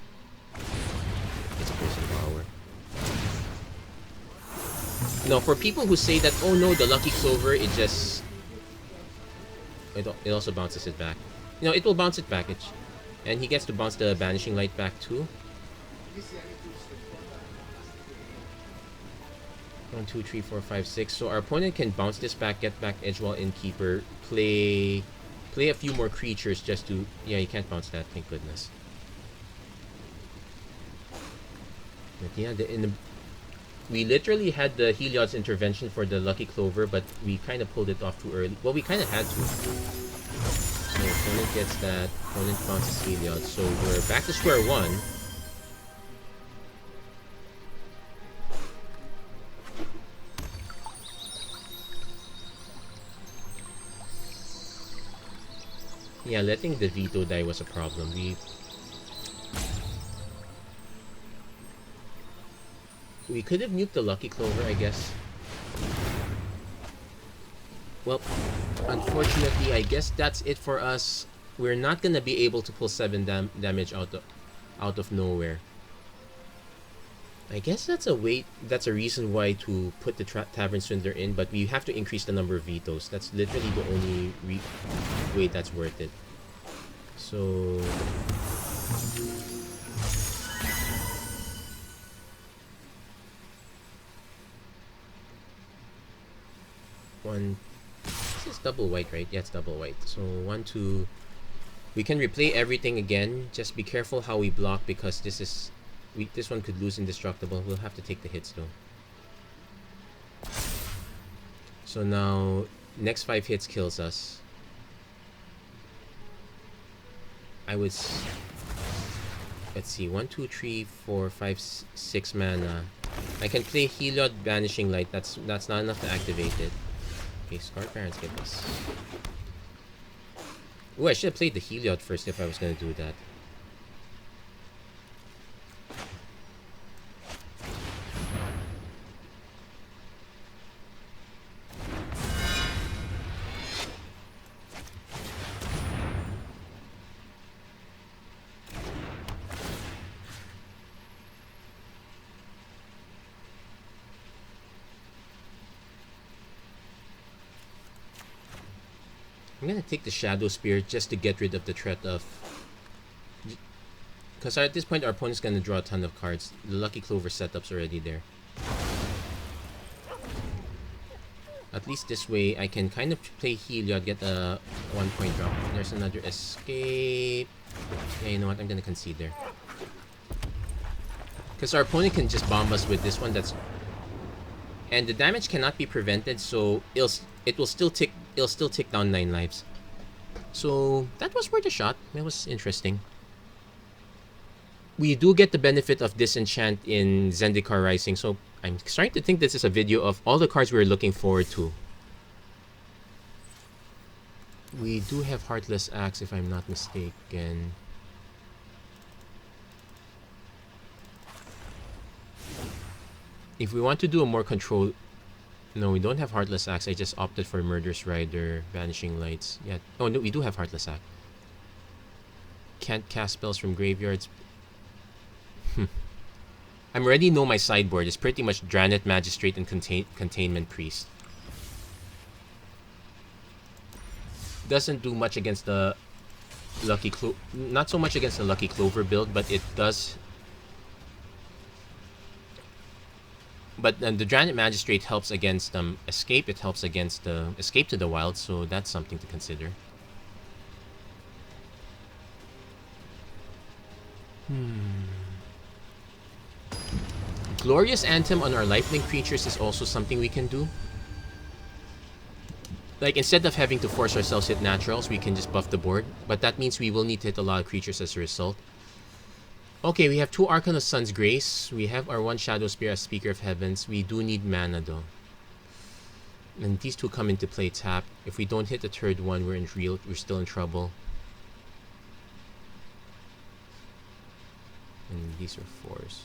It's a Brazen Borrower. No, for people who say that, oh no, the Lucky Clover, it also bounces it back. You know, it will bounce it back. And he gets to bounce the Banishing Light back too. 1, 2, 3, 4, 5, 6. So our opponent can bounce this back, get back Edgewall Innkeeper, play a few more creatures just to... Yeah, you can't bounce that, thank goodness. But yeah, we literally had the Heliod's intervention for the Lucky Clover, but we kind of pulled it off too early. Well, we kind of had to. So opponent gets that. Opponent bounces Heliod. So we're back to square one. Yeah, letting the Veto die was a problem. We could have nuked the Lucky Clover, I guess. Well, unfortunately, I guess that's it for us. We're not gonna be able to pull 7 damage out of nowhere. I guess that's a reason why to put the Tavern Swindler in, but we have to increase the number of vetoes. That's literally the only way that's worth it. So... This is double white, right? Yeah, it's double white. So 1, 2. We can replay everything again. Just be careful how we block, because this one could lose indestructible. We'll have to take the hits though. So now, next 5 hits kills us. I would... Let's see, 1, 2, 3, 4, 5, 6 mana. I can play Heliod Vanishing Light. That's not enough to activate it. Okay, Scarred Parents give us. Ooh, I should have played the Heliod first if I was gonna do that. I'm gonna take the Shadow Spear just to get rid of the threat of... Because at this point our opponent's gonna draw a ton of cards. The Lucky Clover setup's already there. At least this way I can kind of play Heliod, get a 1-point drop. There's another escape. Yeah, you know what? I'm gonna concede there. Because our opponent can just bomb us with this one. And the damage cannot be prevented, so it will still tick down 9 lives. So that was worth a shot. That was interesting. We do get the benefit of Disenchant in Zendikar Rising, so I'm starting to think this is a video of all the cards we were looking forward to. We do have Heartless Axe, if I'm not mistaken. If we want to do a more control... No, we don't have Heartless Axe. I just opted for Murderous Rider, Vanishing Lights. Yeah. Oh, no, we do have Heartless Axe. Can't cast spells from graveyards. I already know my sideboard. It's pretty much Dranet Magistrate and Containment Priest. Doesn't do much against the Lucky Clover... Not so much against the Lucky Clover build, but it does... But the Dranet Magistrate helps against Escape. It helps against Escape to the Wild, so that's something to consider. Glorious Anthem on our lifelink creatures is also something we can do. Like, instead of having to force ourselves hit naturals, we can just buff the board. But that means we will need to hit a lot of creatures as a result. Okay, we have 2 Archon of Sun's Grace. We have our 1 Shadow Spear as Speaker of Heavens. We do need mana though. And these 2 come into play tap. If we don't hit the 3rd one, we're still in trouble. And these are 4s.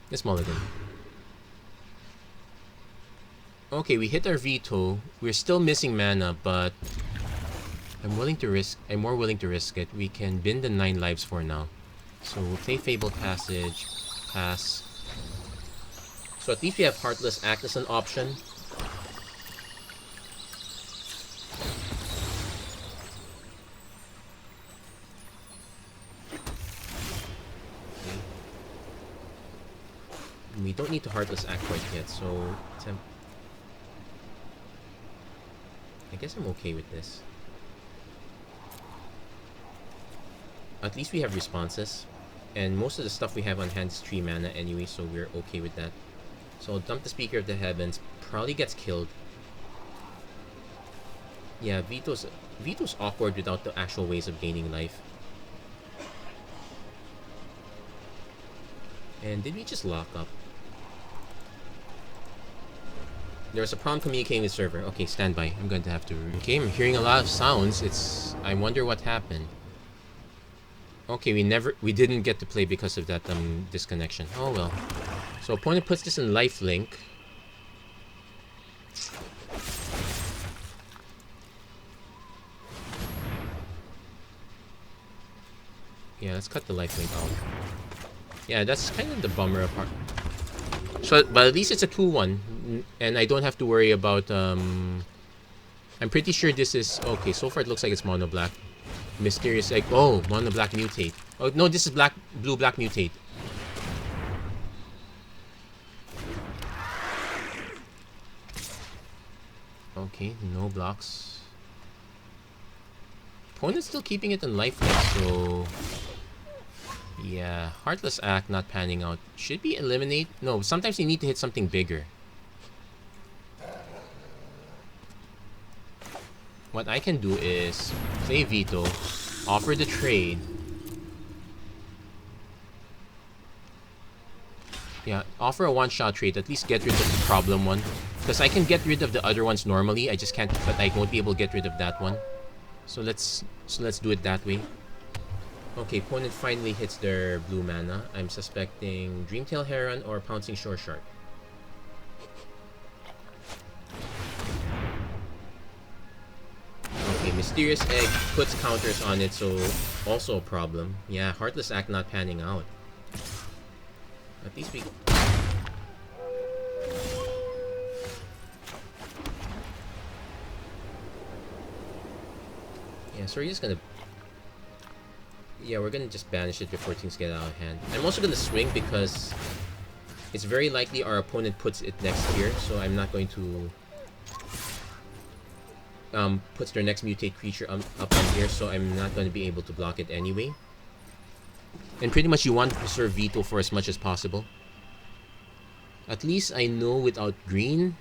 Let's mulligan. Okay, we hit our veto. We're still missing mana, but I'm more willing to risk it. We can bin the 9 lives for now. So we'll play Fabled Passage, pass. So at least we have Heartless Act as an option. Okay. We don't need to Heartless Act quite yet, so I guess I'm okay with this. At least we have responses. And most of the stuff we have on hand is 3 mana anyway, so we're okay with that. So I'll dump the Speaker of the Heavens. Probably gets killed. Yeah, Veto's awkward without the actual ways of gaining life. And did we just lock up? There's a problem communicating with server. Okay, stand by. I'm going to have to... Okay, I'm hearing a lot of sounds. I wonder what happened. Okay, we didn't get to play because of that disconnection. Oh well. So opponent puts this in lifelink. Yeah, let's cut the lifelink out. Yeah, that's kind of the bummer apart. So, but at least it's a 2-1, and I don't have to worry about. I'm pretty sure this is okay. So far, it looks like it's mono black. Mysterious egg. Oh, mono black mutate. Oh no, this is blue black mutate. Okay, no blocks. Opponent's still keeping it in lifelink, so Yeah, Heartless Act not panning out. Should we eliminate? No, sometimes you need to hit something bigger. What I can do is play Veto, offer the trade. Yeah, offer a one-shot trade. At least get rid of the problem one. Because I can get rid of the other ones normally. I just can't, but I won't be able to get rid of that one. So let's do it that way. Okay, opponent finally hits their blue mana. I'm suspecting Dreamtail Heron or Pouncing Shore Shark. Okay, Mysterious Egg puts counters on it, so also a problem. Yeah, Heartless Act not panning out. At least we... Yeah, so we're just gonna... Yeah, we're gonna just banish it before things get out of hand. I'm also gonna swing because it's very likely our opponent puts it next here, so I'm not going to... puts their next mutate creature up on here, so I'm not going to be able to block it anyway. And pretty much you want to preserve Veto for as much as possible. At least I know without green,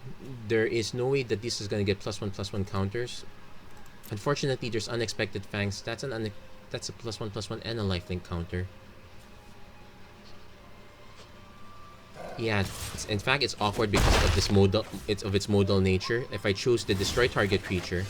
there is no way that this is going to get +1/+1 counters. Unfortunately, there's Unexpected Fangs. That's a +1/+1 and a lifelink counter. Yeah, in fact, it's awkward because of this modal. It's of its modal nature. If I choose to destroy target creature,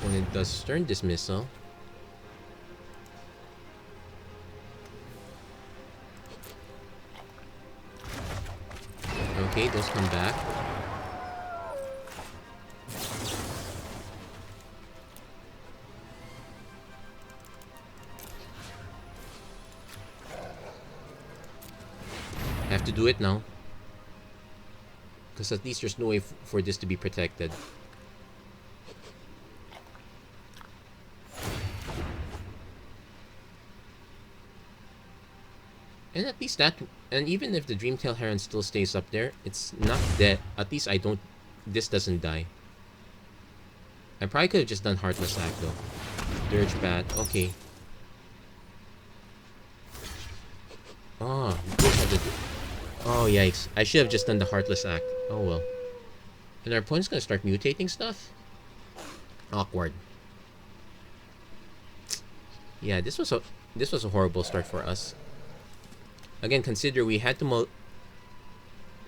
when it does Stern Dismissal, okay, those come back. I have to do it now. Because at least there's no way for this to be protected. And at least that... And even if the Dreamtail Heron still stays up there, it's not dead. At least I don't... This doesn't die. I probably could have just done Heartless Act though. Dirge Bat, okay. Oh, oh, yikes. I should have just done the Heartless Act. Oh, well. And our opponent's gonna start mutating stuff? Awkward. Yeah, this was a horrible start for us. Again, consider we had to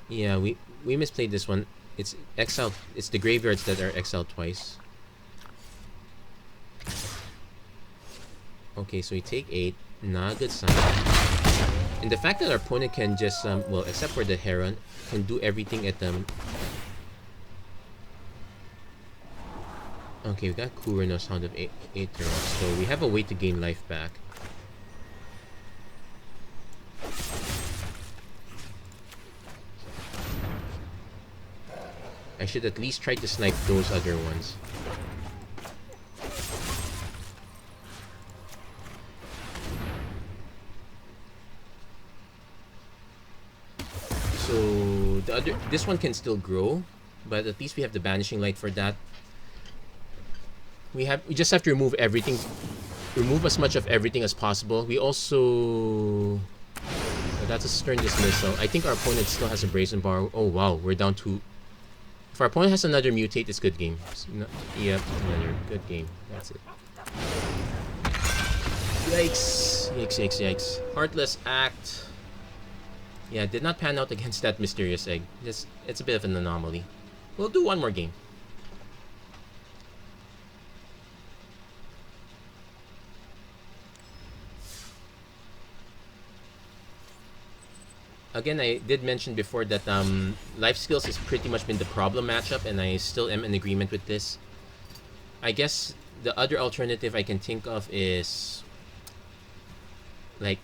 yeah, we misplayed this one. It's exiled. It's the graveyards that are exiled twice. Okay, so we take 8. Not a good sign. And the fact that our opponent can just, well, except for the Heron, can do everything at them. Okay, we got Kura no Sound of 8 turns, so we have a way to gain life back. I should at least try to snipe those other ones. So this one can still grow, but at least we have the Banishing Light for that. We just have to remove everything, remove as much of everything as possible. We also... that's a Stern Dismissal. I think our opponent still has a Brazen Bar. Oh wow, we're down to... If our opponent has another mutate, it's good game. Yep, another good game. That's it. Yikes. Yikes, yikes, yikes. Heartless Act. Yeah, did not pan out against that Mysterious Egg. It's a bit of an anomaly. We'll do one more game. Again, I did mention before that Life Skills has pretty much been the problem matchup, and I still am in agreement with this. I guess the other alternative I can think of is... like...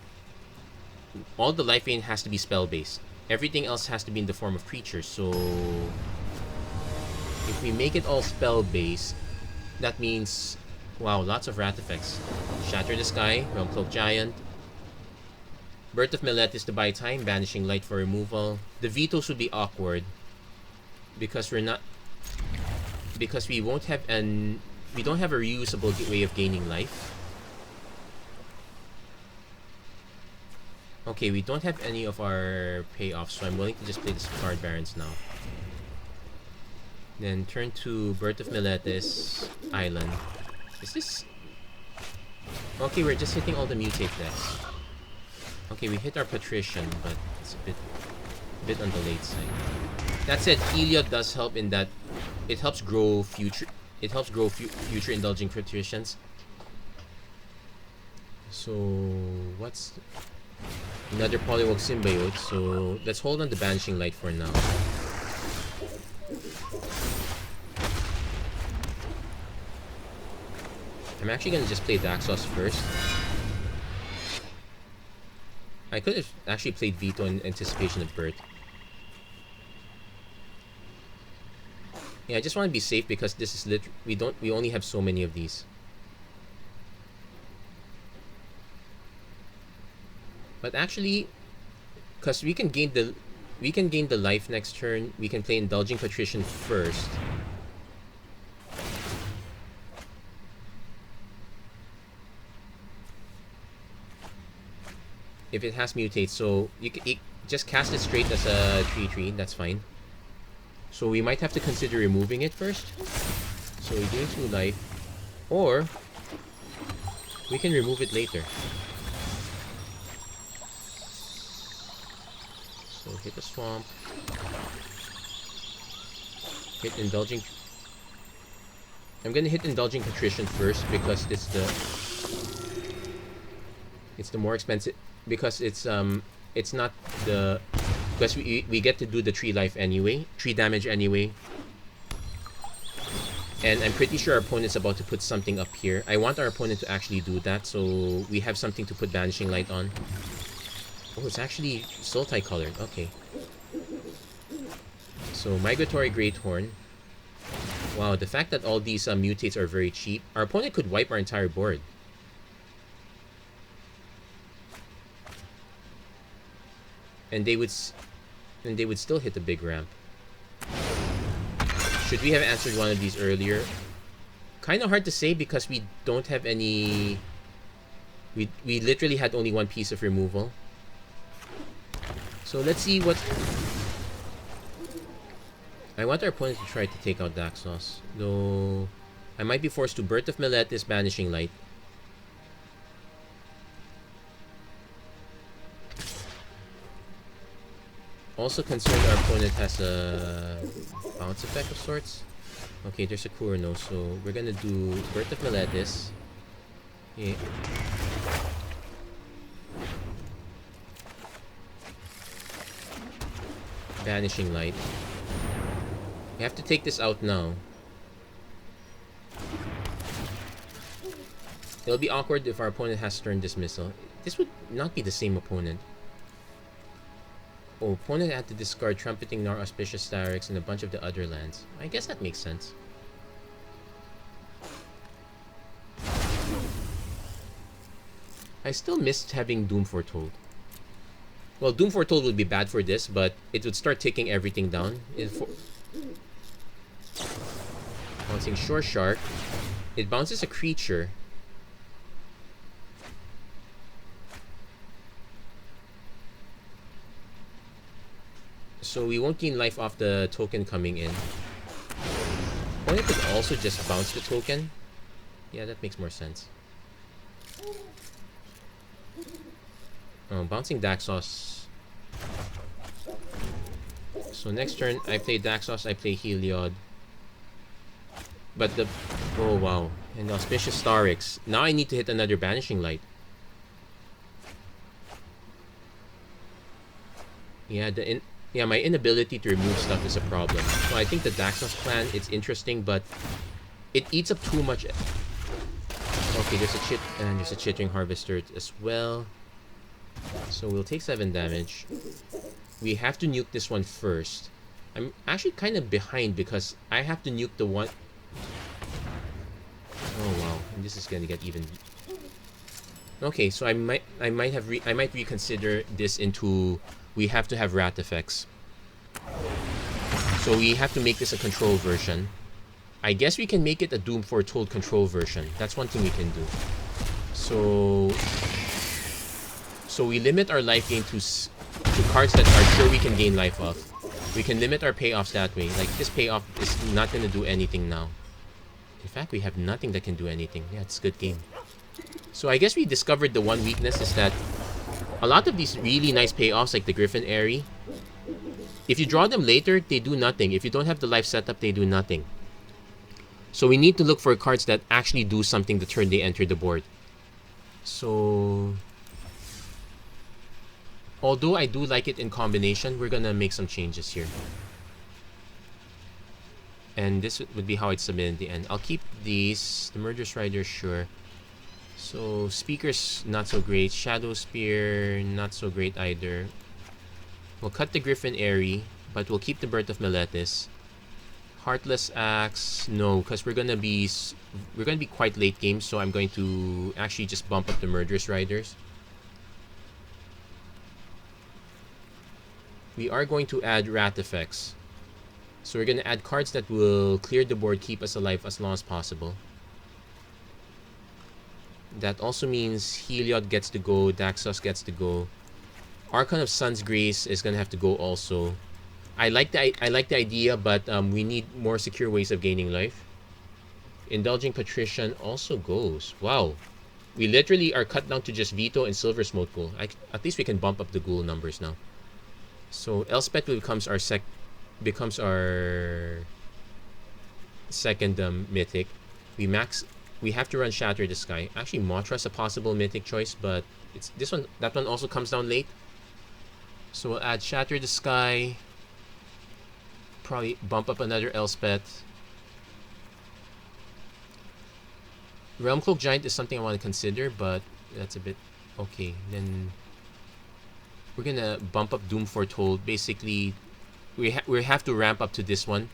all the life gain has to be spell-based. Everything else has to be in the form of creatures, so... if we make it all spell-based, that means... wow, lots of Wrath effects. Shatter the Sky, Realm Cloak Giant... Birth of Millet is to buy time, Banishing Light for removal. The vetoes would be awkward. because we're not, because we won't have an, we don't have a reusable way of gaining life. Okay, we don't have any of our payoffs, so I'm willing to just play the card barons now. Then turn to Birth of Meletis Island. Is this... Okay, we're just hitting all the mutate decks. Okay, we hit our Patrician, but it's a bit on the late side. That said, Heliod does help in that it helps grow future future indulging Patricians. So what's another Polywog Symbiote? So let's hold on the Banishing Light for now. I'm actually gonna just play Daxos first. I could have actually played Veto in anticipation of Birth. Yeah, I just want to be safe because this is we only have so many of these. But actually, because we can gain the life next turn, we can play Indulging Patrician first. If it has mutate, so you just cast it straight as a 3/3, that's fine. So we might have to consider removing it first. So we gain 2 life, or we can remove it later. So hit the swamp, hit Indulging. I'm gonna hit Indulging Patrician first because it's the more expensive, because it's not the, because we get to do the 3 life anyway, 3 damage anyway. And I'm pretty sure our opponent's about to put something up here. I want our opponent to actually do that, so we have something to put Banishing Light on. Oh, it's actually Sultai colored. Okay. So Migratory Greathorn. Wow, the fact that all these mutates are very cheap. Our opponent could wipe our entire board. And they would still hit the big ramp. Should we have answered one of these earlier? Kind of hard to say because we don't have any... We literally had only one piece of removal. So let's see what... I want our opponent to try to take out Daxos. Though I might be forced to Birth of Meletis, Banishing Light. Also concerned our opponent has a bounce effect of sorts. Okay, there's a Kurno, so we're gonna do Birth of Meletis. Yeah. Banishing Light. We have to take this out now. It'll be awkward if our opponent has Stern Dismissal. This would not be the same opponent. Oh, opponent had to discard Trumpeting Gnar, Auspicious Starix, and a bunch of the other lands. I guess that makes sense. I still missed having Doom Foretold. Well, Doom Foretold would be bad for this, but it would start taking everything down. Bouncing Shore Shark. It bounces a creature. So we won't gain life off the token coming in. Or it could also just bounce the token. Yeah, that makes more sense. Oh, bouncing Daxos. So next turn, I play Daxos, I play Heliod. But the... Oh, wow. And Auspicious Starix. Now I need to hit another Banishing Light. Yeah, my inability to remove stuff is a problem. So I think the Daxos plan, it's interesting, but it eats up too much. Okay, there's a Chittering Harvester as well. So we'll take 7 damage. We have to nuke this one first. I'm actually kind of behind because I have to nuke the one... Oh wow, and this is gonna get even... Okay, so I might reconsider this into... We have to have rat effects. So we have to make this a control version. I guess we can make it a Doom Foretold control version. That's one thing we can do. So we limit our life gain to cards that are sure we can gain life off. We can limit our payoffs that way. Like, this payoff is not going to do anything now. In fact, we have nothing that can do anything. Yeah, it's a good game. So I guess we discovered the one weakness is that a lot of these really nice payoffs, like the Griffin Airy, if you draw them later, they do nothing. If you don't have the life setup, they do nothing. So we need to look for cards that actually do something the turn they enter the board. So although I do like it in combination, we're gonna make some changes here. And this would be how I'd submit in the end. I'll keep these. The Murderous Rider, sure. So Speaker's not so great. Shadow Spear, not so great either. We'll cut the Griffin Airy, but we'll keep the Birth of Meletis. Heartless Axe, no, because we're gonna be quite late game, so I'm going to actually just bump up the Murderous Riders. We are going to add Wrath effects. So we're going to add cards that will clear the board, keep us alive as long as possible. That also means Heliod gets to go, Daxos gets to go. Archon of Sun's Grace is going to have to go also. I like the idea, but we need more secure ways of gaining life. Indulging Patrician also goes. Wow. We literally are cut down to just Veto and Silver Smoke Ghoul. At least we can bump up the Ghoul numbers now. So Elspeth becomes our second mythic. We have to run Shatter the Sky. Actually, Mothra's a possible mythic choice, but it's that one also comes down late. So we'll add Shatter the Sky. Probably bump up another Elspeth. Realmcloak Giant is something I want to consider, but that's a bit okay. Then we're gonna bump up Doom Foretold. Basically, we have to ramp up to this one.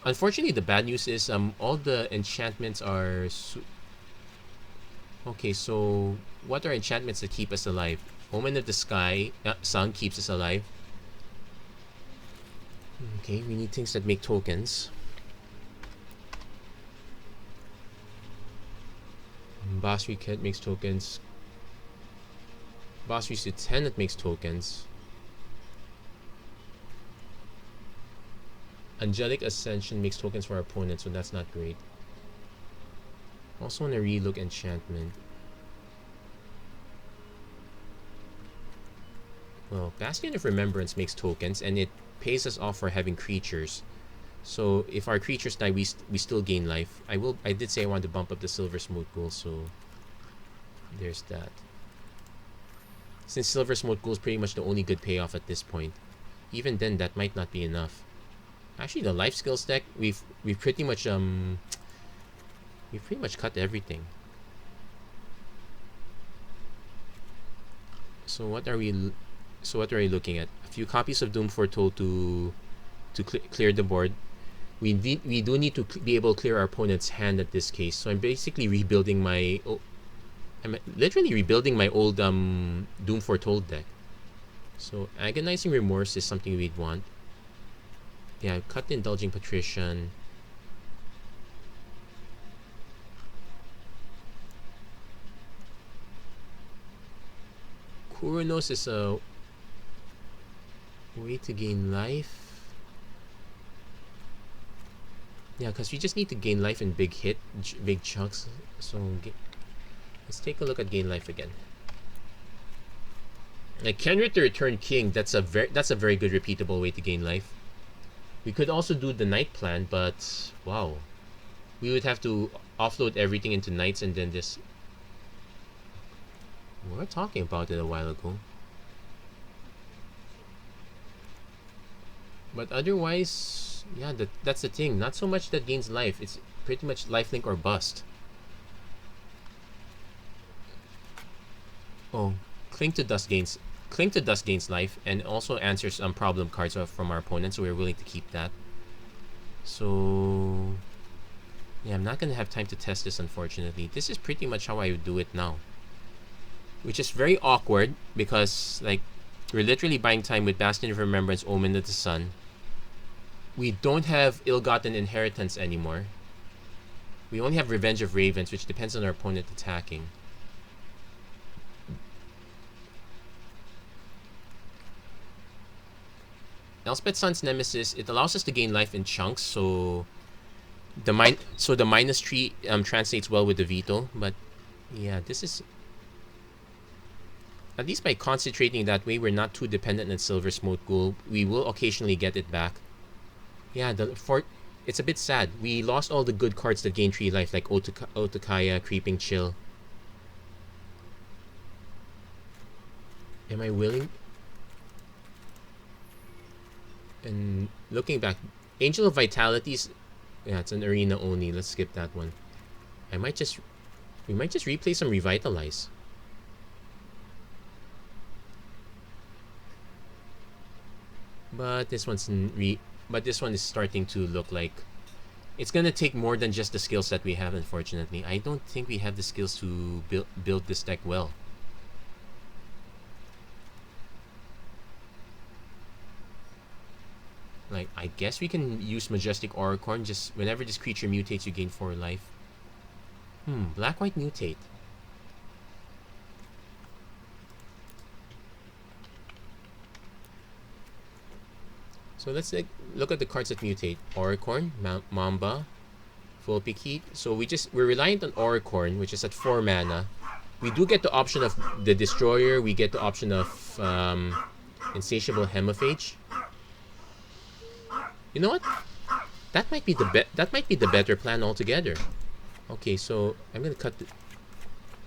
Unfortunately, the bad news is all the enchantments are okay. So what are enchantments that keep us alive? Omen of the Sky, Sun keeps us alive. Okay, we need things that make tokens. Boss Reset makes tokens. Boss Reset 10 that makes tokens. Angelic Ascension makes tokens for our opponent, so that's not great. Also want to relook enchantment. Well, Bastion of Remembrance makes tokens, and it pays us off for having creatures. So if our creatures die, we still gain life. I did say I wanted to bump up the Silver Smoke Ghoul, so there's that. Since Silver Smoke Ghoul is pretty much the only good payoff at this point, even then that might not be enough. Actually, the life skills deck, we've pretty much cut everything. So what are we looking at? A few copies of Doom Foretold to clear the board. We do need to be able to clear our opponent's hand at this case. So I'm basically rebuilding my I'm literally rebuilding my old Doom Foretold deck. So Agonizing Remorse is something we'd want. Yeah, cut the Indulging Patrician. Kuronos is a way to gain life. Yeah, because we just need to gain life in big chunks. So let's take a look at gain life again. Like Kenrith the Returned King, that's a very good repeatable way to gain life. We could also do the Knight plan, but wow, we would have to offload everything into Knights and then just. We were talking about it a while ago. But otherwise, yeah, that's the thing. Not so much that gains life. It's pretty much lifelink or bust. Oh, Cling to Dust gains life and also answers some problem cards from our opponent, so we're willing to keep that. So yeah, I'm not gonna have time to test this, unfortunately. This is pretty much how I would do it now, which is very awkward because like we're literally buying time with Bastion of Remembrance, Omen of the Sun. We don't have Ill-Gotten Inheritance anymore. We only have Revenge of Ravens, which depends on our opponent attacking. Elspeth's Son's Nemesis, it allows us to gain life in chunks, so the -3 translates well with the veto, but yeah, this is, at least by concentrating that way, we're not too dependent on Silver Smoke Ghoul. We will occasionally get it back. Yeah, it's a bit sad. We lost all the good cards that gain 3 life, like Otakaya, Creeping Chill. Am I willing? And looking back, Angel of Vitality's, yeah, it's an arena only. Let's skip that one. We might just replay some Revitalize. But this one is starting to look like it's gonna take more than just the skills that we have. Unfortunately, I don't think we have the skills to build this deck well. Like, I guess we can use Majestic Auricorn. Just whenever this creature mutates, you gain 4 life. Black-white mutate. So let's look at the cards that mutate. Auricorn, Mamba, Vulpix. So we're reliant on Auricorn, which is at 4 mana. We do get the option of the Destroyer. We get the option of Insatiable Hemophage. You know what? That might be the better plan altogether. Okay, so I'm gonna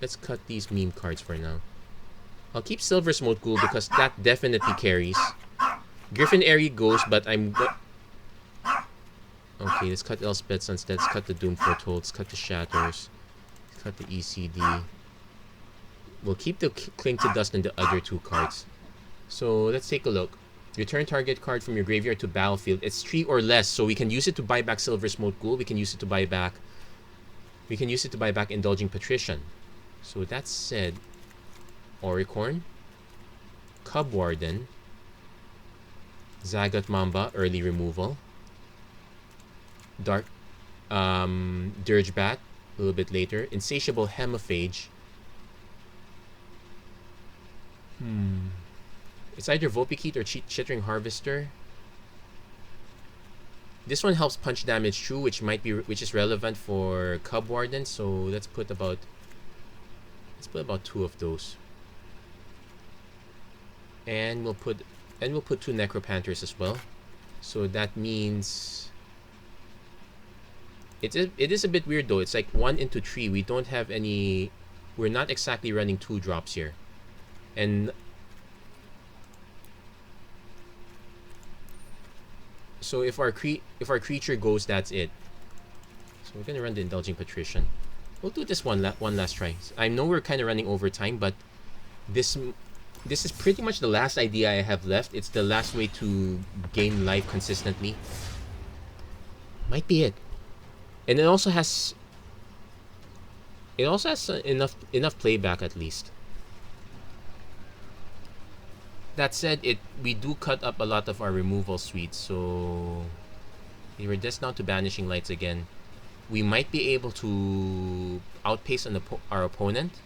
let's cut these meme cards for now. I'll keep Silver Smoke Ghoul because that definitely carries. Griffin Airy goes, but okay, let's cut Elspeth's instead. Let's cut the Doom Foretold. Let's cut the Shatters. Let's cut the ECD. We'll keep the Cling to Dust and the other 2 cards. So let's take a look. Return target card from your graveyard to battlefield. It's 3 or less, so we can use it to buy back Silver Smoke Ghoul. We can use it to buy back Indulging Patrician. So that said, Auricorn, Cub Warden, Zagot Mamba, early removal, Dirge Bat, a little bit later, Insatiable Hemophage. It's either Vulpix or Chittering Harvester. This one helps punch damage through, which is relevant for Cub Warden. So let's put about 2 of those, and we'll put 2 Necropanthers as well. So that means it is a bit weird though. It's like 1 into 3. We don't have any. We're not exactly running 2 drops here, and so if our creature goes, that's it. So we're gonna run the Indulging Patrician. We'll do this one last try. I know we're kind of running over time, but this is pretty much the last idea I have left. It's the last way to gain life consistently. Might be it. And it also has enough playback at least. That said, we do cut up a lot of our removal suites, so we were just now to Banishing Lights again. We might be able to outpace our opponent,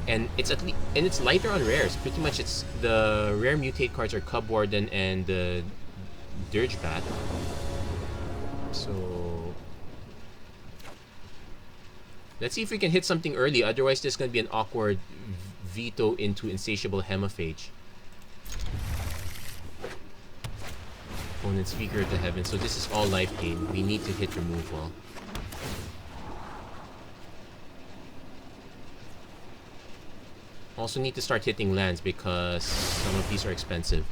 and it's lighter on rares. Pretty much, it's the rare mutate cards are Cub Warden and the Dirge Bat. So let's see if we can hit something early. Otherwise, there's gonna be an awkward veto into Insatiable Hemophage. Opponent Speaker of the Heavens. So this is all life gain. We need to hit removal. Also need to start hitting lands because some of these are expensive.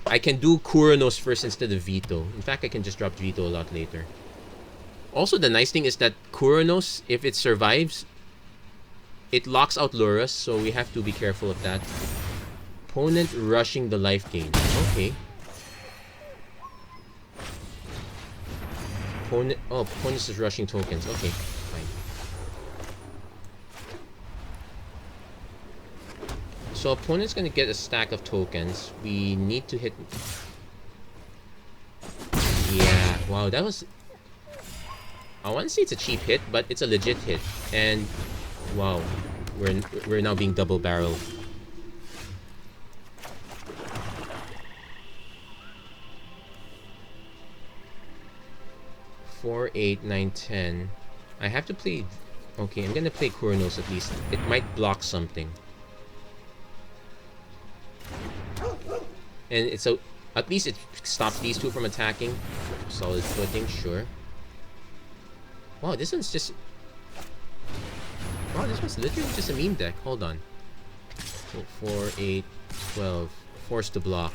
I can do Kuronos first instead of Veto. In fact, I can just drop Veto a lot later. Also, the nice thing is that Kuronos, if it survives, it locks out Lurrus, so we have to be careful of that. Opponent rushing the life gain. Okay. Opponent is rushing tokens. Okay, fine. So opponent's gonna get a stack of tokens. We need to hit. Wow, that was... I want to say it's a cheap hit, but it's a legit hit. And wow, we're now being double barreled. Four, 8, 9, 10. I have to play. Okay, I'm gonna play Kuronos at least. It might block something. And it's a... At least it stops these two from attacking. Solid footing, sure. Wow, this one's just... Wow, this one's literally just a meme deck. Hold on. 4, 8, 12. Forced to block.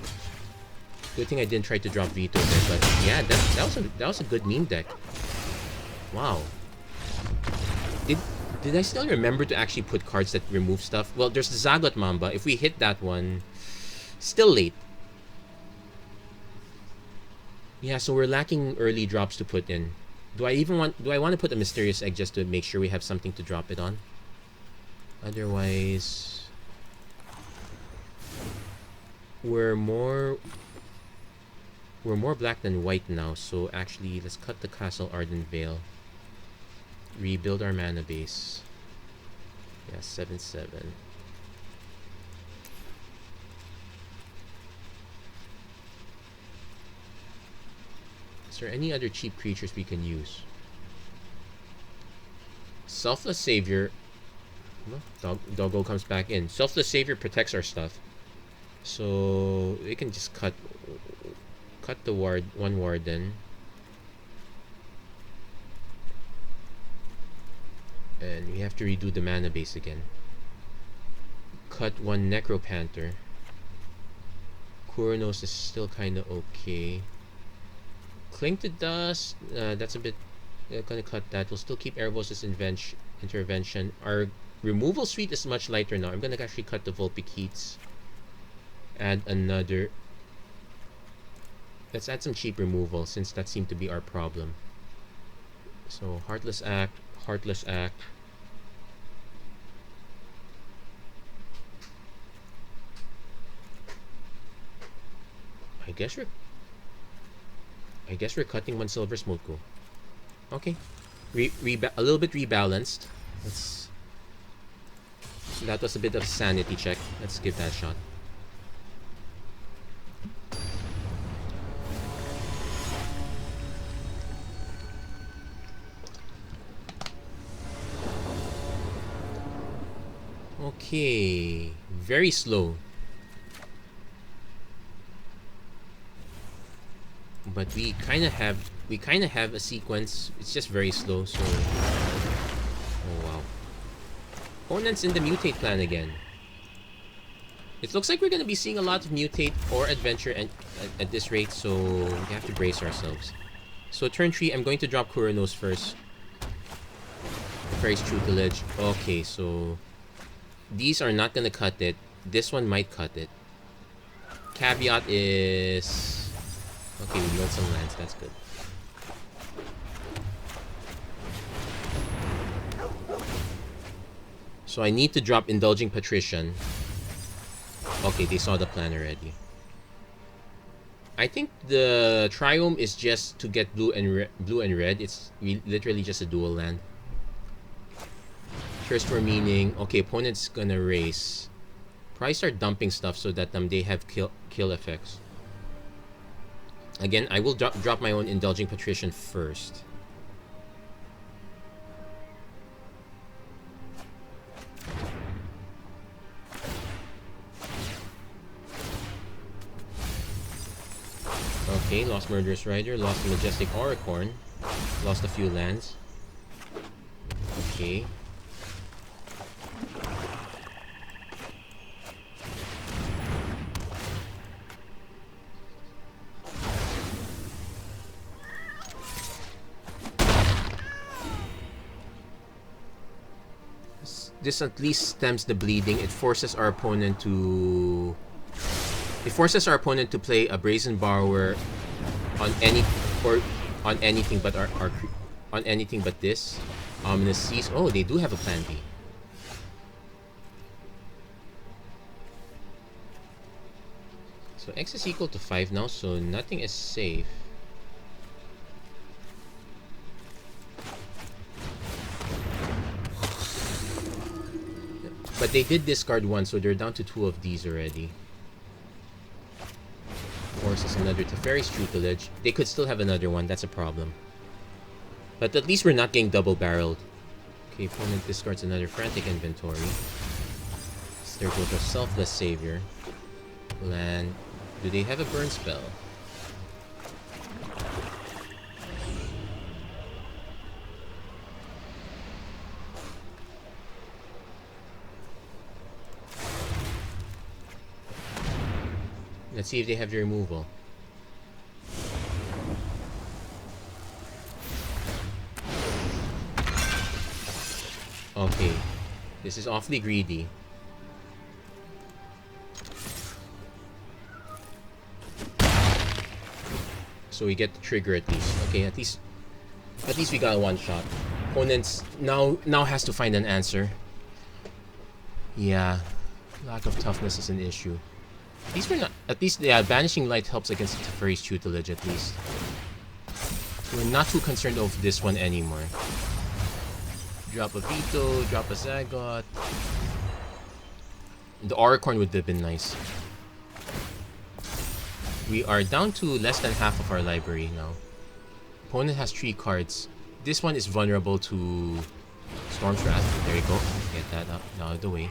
Good thing I didn't try to drop Veto there, but yeah, that was a good meme deck. Wow. Did I still remember to actually put cards that remove stuff? Well, there's the Zagot Mamba. If we hit that one, still late. Yeah, so we're lacking early drops to put in. Do I want to put a Mysterious Egg just to make sure we have something to drop it on? Otherwise, we're more black than white now, so actually let's cut the Castle Arden Vale. Rebuild our mana base. Yeah, 7/7. Is there any other cheap creatures we can use? Selfless Savior. Well, Doggo comes back in. Selfless Savior protects our stuff, so we can just cut the one Warden. And we have to redo the mana base again. Cut one Necropanther. Kuronos is still kind of okay. Cling to Dust, that's a bit... gonna cut that. We'll still keep Erebos' intervention. Our removal suite is much lighter now. I'm gonna actually cut the Vulpikeets. Add another... Let's add some cheap removal, since that seemed to be our problem. So, Heartless Act, Heartless Act. I guess we're cutting one Silver Smoke. Okay. A little bit rebalanced. That was a bit of a sanity check. Let's give that a shot. Okay. Very slow. But we kind of have a sequence. It's just very slow, so... Oh, wow. Opponents in the Mutate plan again. It looks like we're going to be seeing a lot of Mutate or Adventure at this rate, so we have to brace ourselves. So turn 3, I'm going to drop Kuronos first. Fairy's Tutelage. Okay, so... These are not going to cut it. This one might cut it. Caveat is... Okay, we milled some lands. That's good. So I need to drop Indulging Patrician. Okay, they saw the plan already. I think the Triome is just to get blue and red. It's literally just a dual land. Thirst for Meaning. Okay, opponent's gonna race. Probably start dumping stuff so that they have kill effects. Again, I will drop my own Indulging Patrician first. Okay, lost Murderous Rider, lost the Majestic Auricorn, lost a few lands. Okay. This at least stems the bleeding. It forces our opponent to... play a Brazen Borrower on anything but on anything but this. Ominous Seas. Oh, they do have a plan B. So X is equal to 5 now, so nothing is safe. But they did discard one, so they're down to 2 of these already. Forces another Teferi's Tutelage. They could still have another one, that's a problem. But at least we're not getting double-barreled. Okay, opponent discards another Frantic Inventory. There goes our Selfless Savior. Land. Do they have a burn spell? Let's see if they have the removal. Okay. This is awfully greedy. So we get the trigger at least. Okay, at least we got a one shot. Opponents now has to find an answer. Yeah. Lack of toughness is an issue. At least we're not. At least, yeah, Banishing Light helps against the Teferi's Tutelage at least. We're not too concerned of this one anymore. Drop a Veto, drop a Zagot. The Auricorn would have been nice. We are down to less than half of our library now. Opponent has 3 cards. This one is vulnerable to Storm's Wrath. There you go. Get that out of the way.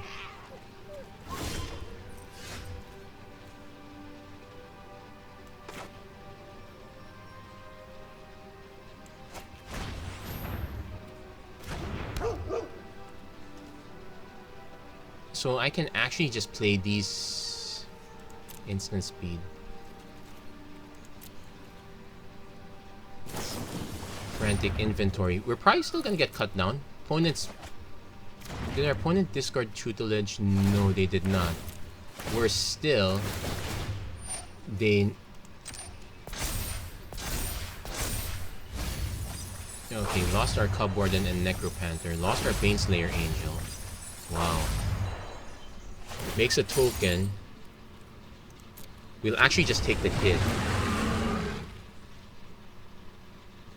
So I can actually just play these instant speed. Frantic Inventory. We're probably still gonna get cut down. Opponents. Did our opponent discard Tutelage? No, they did not. We're still. They. Okay, lost our Cubwarden and Necropanther. Lost our Baneslayer Angel. Wow. Makes a token. We'll actually just take the hit.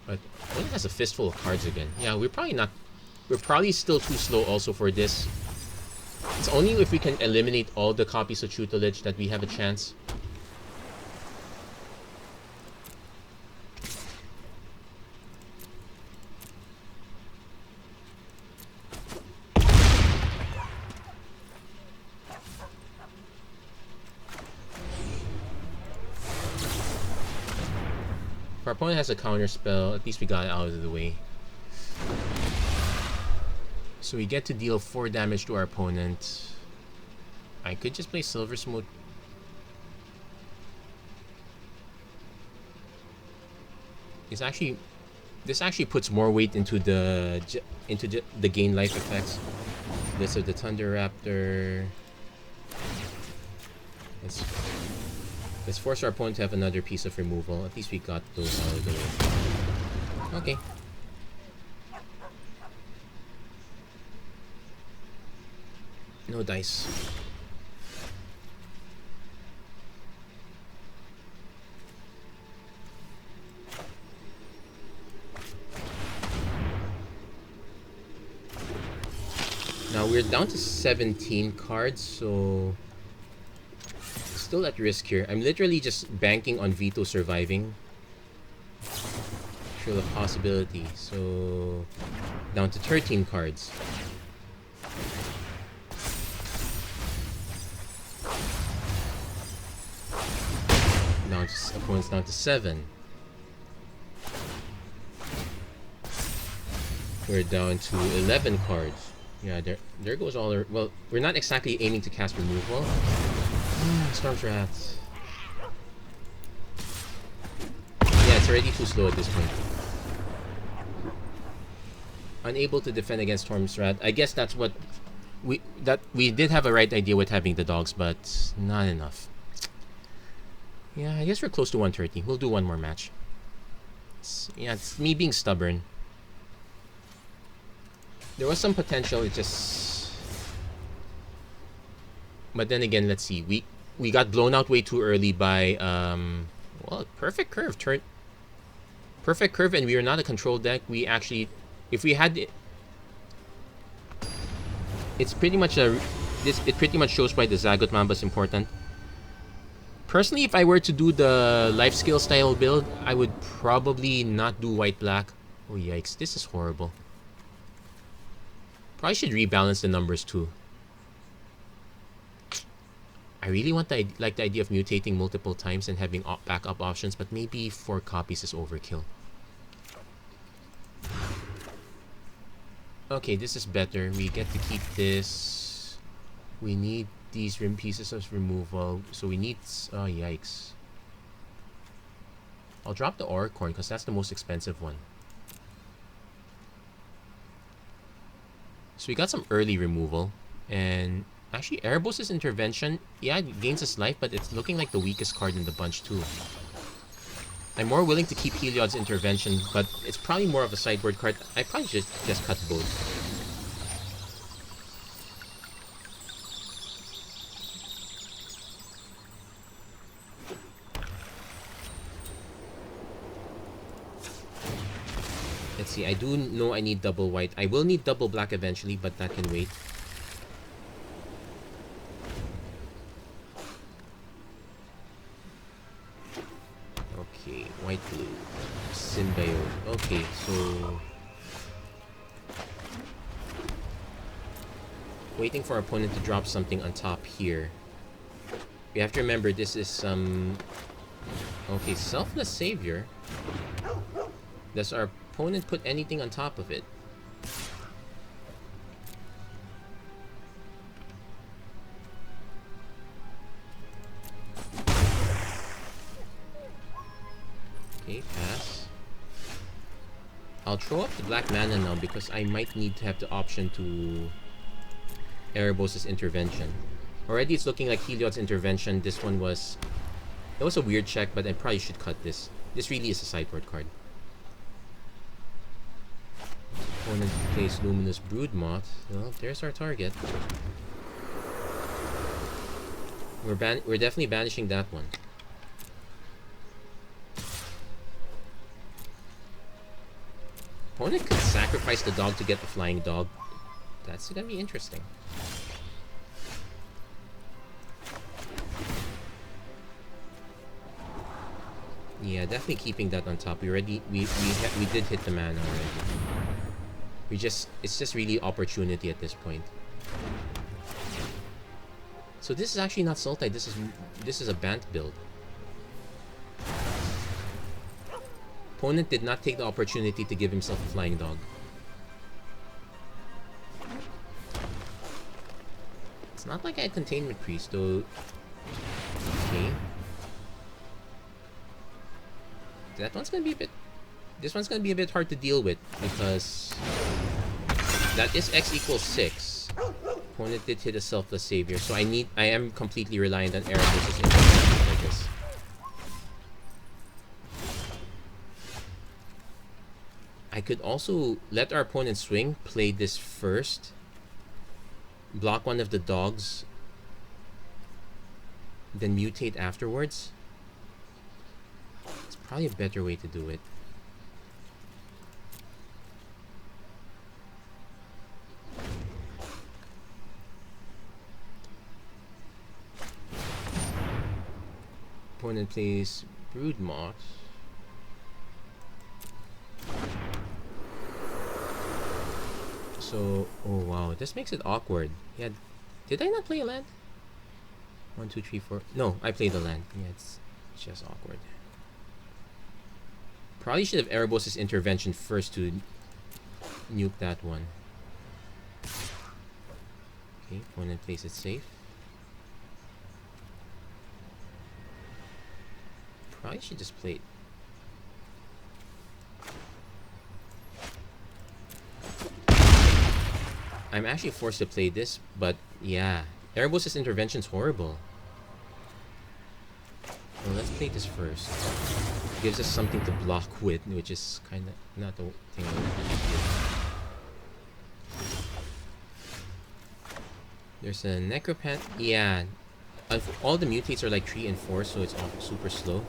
But it has a fistful of cards again. Yeah, we're probably still too slow also for this. It's only if we can eliminate all the copies of Tutelage that we have a chance. If our opponent has a counter spell, at least we got it out of the way. So we get to deal 4 damage to our opponent. I could just play Silver Smooth. This actually puts more weight into the gain life effects. This of the Thunder Raptor. Let's force our opponent to have another piece of removal. At least we got those out of the way. Okay. No dice. Now we're down to 17 cards, so still at risk here. I'm literally just banking on Veto surviving. Trail of Possibility. So down to 13 cards. Opponent's down to 7. We're down to 11 cards. Yeah, there goes all our... Well, we're not exactly aiming to cast removal. Storm's Wrath. Yeah, it's already too slow at this point. Unable to defend against Storm's Wrath. I guess that's what... We did have a right idea with having the dogs, but not enough. Yeah, I guess we're close to 130. We'll do one more match. It's me being stubborn. There was some potential, it just... But then again, let's see. We got blown out way too early by... well, Perfect Curve. Perfect Curve, and we are not a control deck. We actually... If we had... It's pretty much a... it pretty much shows why the Zagot Mamba is important. Personally, if I were to do the life skill style build, I would probably not do white-black. Oh yikes, this is horrible. Probably should rebalance the numbers too. I really want the idea of mutating multiple times and having backup options, but maybe 4 copies is overkill. Okay, this is better. We get to keep this. We need these rim pieces of removal, so we need... oh, yikes. I'll drop the Auricorn because that's the most expensive one. So we got some early removal, and actually Erebos' Intervention, yeah, it gains us life, but it's looking like the weakest card in the bunch too. I'm more willing to keep Heliod's Intervention, but it's probably more of a sideboard card. I probably just cut both. Let's see, I do know I need double white. I will need double black eventually, but that can wait. Okay, white blue. Symbiote. Okay, so... waiting for our opponent to drop something on top here. We have to remember this is some... okay, Selfless Savior. Does our opponent put anything on top of it? Okay, pass. I'll throw up the black mana now because I might need to have the option to Erebos' Intervention. Already it's looking like Heliod's Intervention. This one was... it was a weird check, but I probably should cut this. This really is a sideboard card. Opponent plays Luminous Broodmoth. Well, there's our target. We're definitely banishing that one. Opponent could sacrifice the dog to get the flying dog. That's gonna be interesting. Yeah, definitely keeping that on top. We did hit the mana already. It's just really opportunity at this point. So this is actually not Sultai. This is a Bant build. Opponent did not take the opportunity to give himself a flying dog. It's not like I had Containment Priest though. Okay. That one's gonna be a bit... this one's gonna be a bit hard to deal with because that is X equals 6. Opponent did hit a Selfless Savior, so I am completely reliant on Erebos' Intervention for this. I could also let our opponent swing, play this first, block one of the dogs, then mutate afterwards. It's probably a better way to do it. Opponent plays Broodmoth. So, oh wow, this makes it awkward. Yeah, did I not play a land? 1, 2, 3, 4. No, I played a land. Yeah, it's just awkward. Probably should have Erebos' Intervention first to nuke that one. Okay, opponent plays it safe. Probably should just play it. I'm actually forced to play this, but yeah, Erebos' Intervention's horrible. Well, let's play this first. Gives us something to block with, which is kind of not the thing I want to do. There's a Necropant. Yeah, all the mutates are like 3 and 4, so it's all super slow.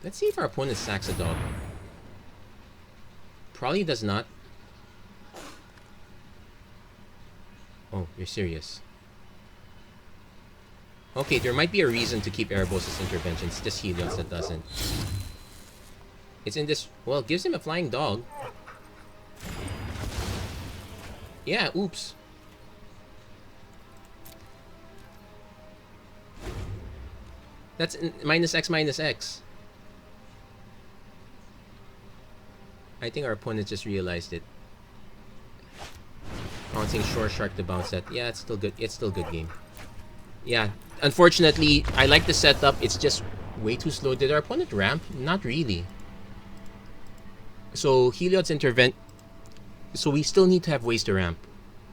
Let's see if our opponent sacks a dog. Probably does not. Oh, you're serious. Okay, there might be a reason to keep Erebos' intervention. It's just Helios that doesn't. It's in this... Well, it gives him a flying dog. Yeah, oops. That's minus X minus X. I think our opponent just realized it. Bouncing Shore Shark to bounce that. Yeah, it's still good. It's still good game. Yeah, unfortunately, I like the setup. It's just way too slow. Did our opponent ramp? Not really. So Heliod's intervent. So we still need to have ways to ramp.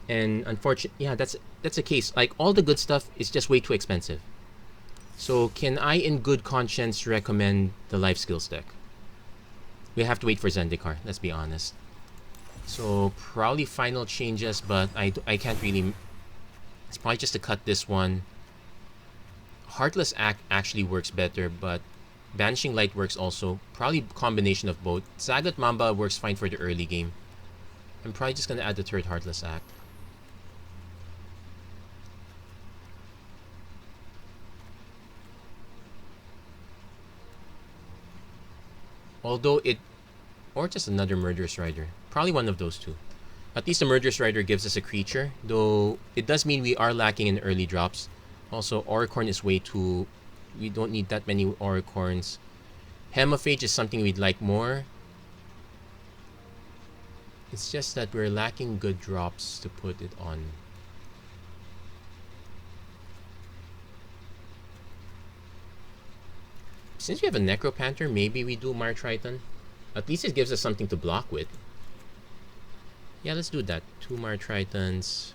And unfortunately, yeah, that's a case. Like, all the good stuff is just way too expensive. So can I, in good conscience, recommend the Life Skills deck? We have to wait for Zendikar, let's be honest. So probably final changes, but I can't really... It's probably just to cut this one. Heartless Act actually works better, but Banishing Light works also. Probably combination of both. Zagat Mamba works fine for the early game. I'm probably just gonna add the third Heartless Act. Although it... Or just another Murderous Rider. Probably one of those two. At least the Murderous Rider gives us a creature. Though it does mean we are lacking in early drops. Also, Auricorn is way too... We don't need that many Auricorns. Hemophage is something we'd like more. It's just that we're lacking good drops to put it on. Since we have a Necropanther, maybe we do Mar Triton. At least it gives us something to block with. Yeah, let's do that. 2 Mar Tritons.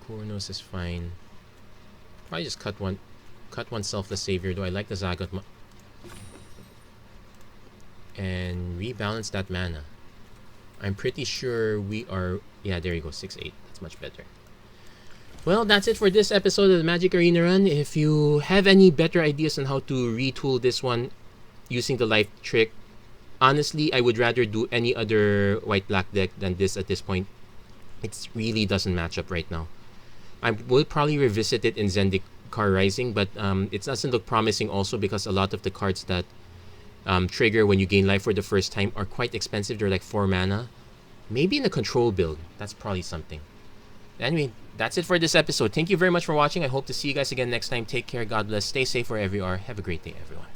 Kurnos is fine. Probably just cut one Selfless Savior, though I like the Zagot. And rebalance that mana. I'm pretty sure we are... Yeah, there you go, 6-8. That's much better. Well, that's it for this episode of the Magic Arena Run. If you have any better ideas on how to retool this one using the life trick, honestly, I would rather do any other white-black deck than this at this point. It really doesn't match up right now. I will probably revisit it in Zendikar Rising, but it doesn't look promising also because a lot of the cards that trigger when you gain life for the first time are quite expensive. They're like 4 mana. Maybe in a control build. That's probably something. Anyway, that's it for this episode. Thank you very much for watching. I hope to see you guys again next time. Take care. God bless. Stay safe wherever you are. Have a great day, everyone.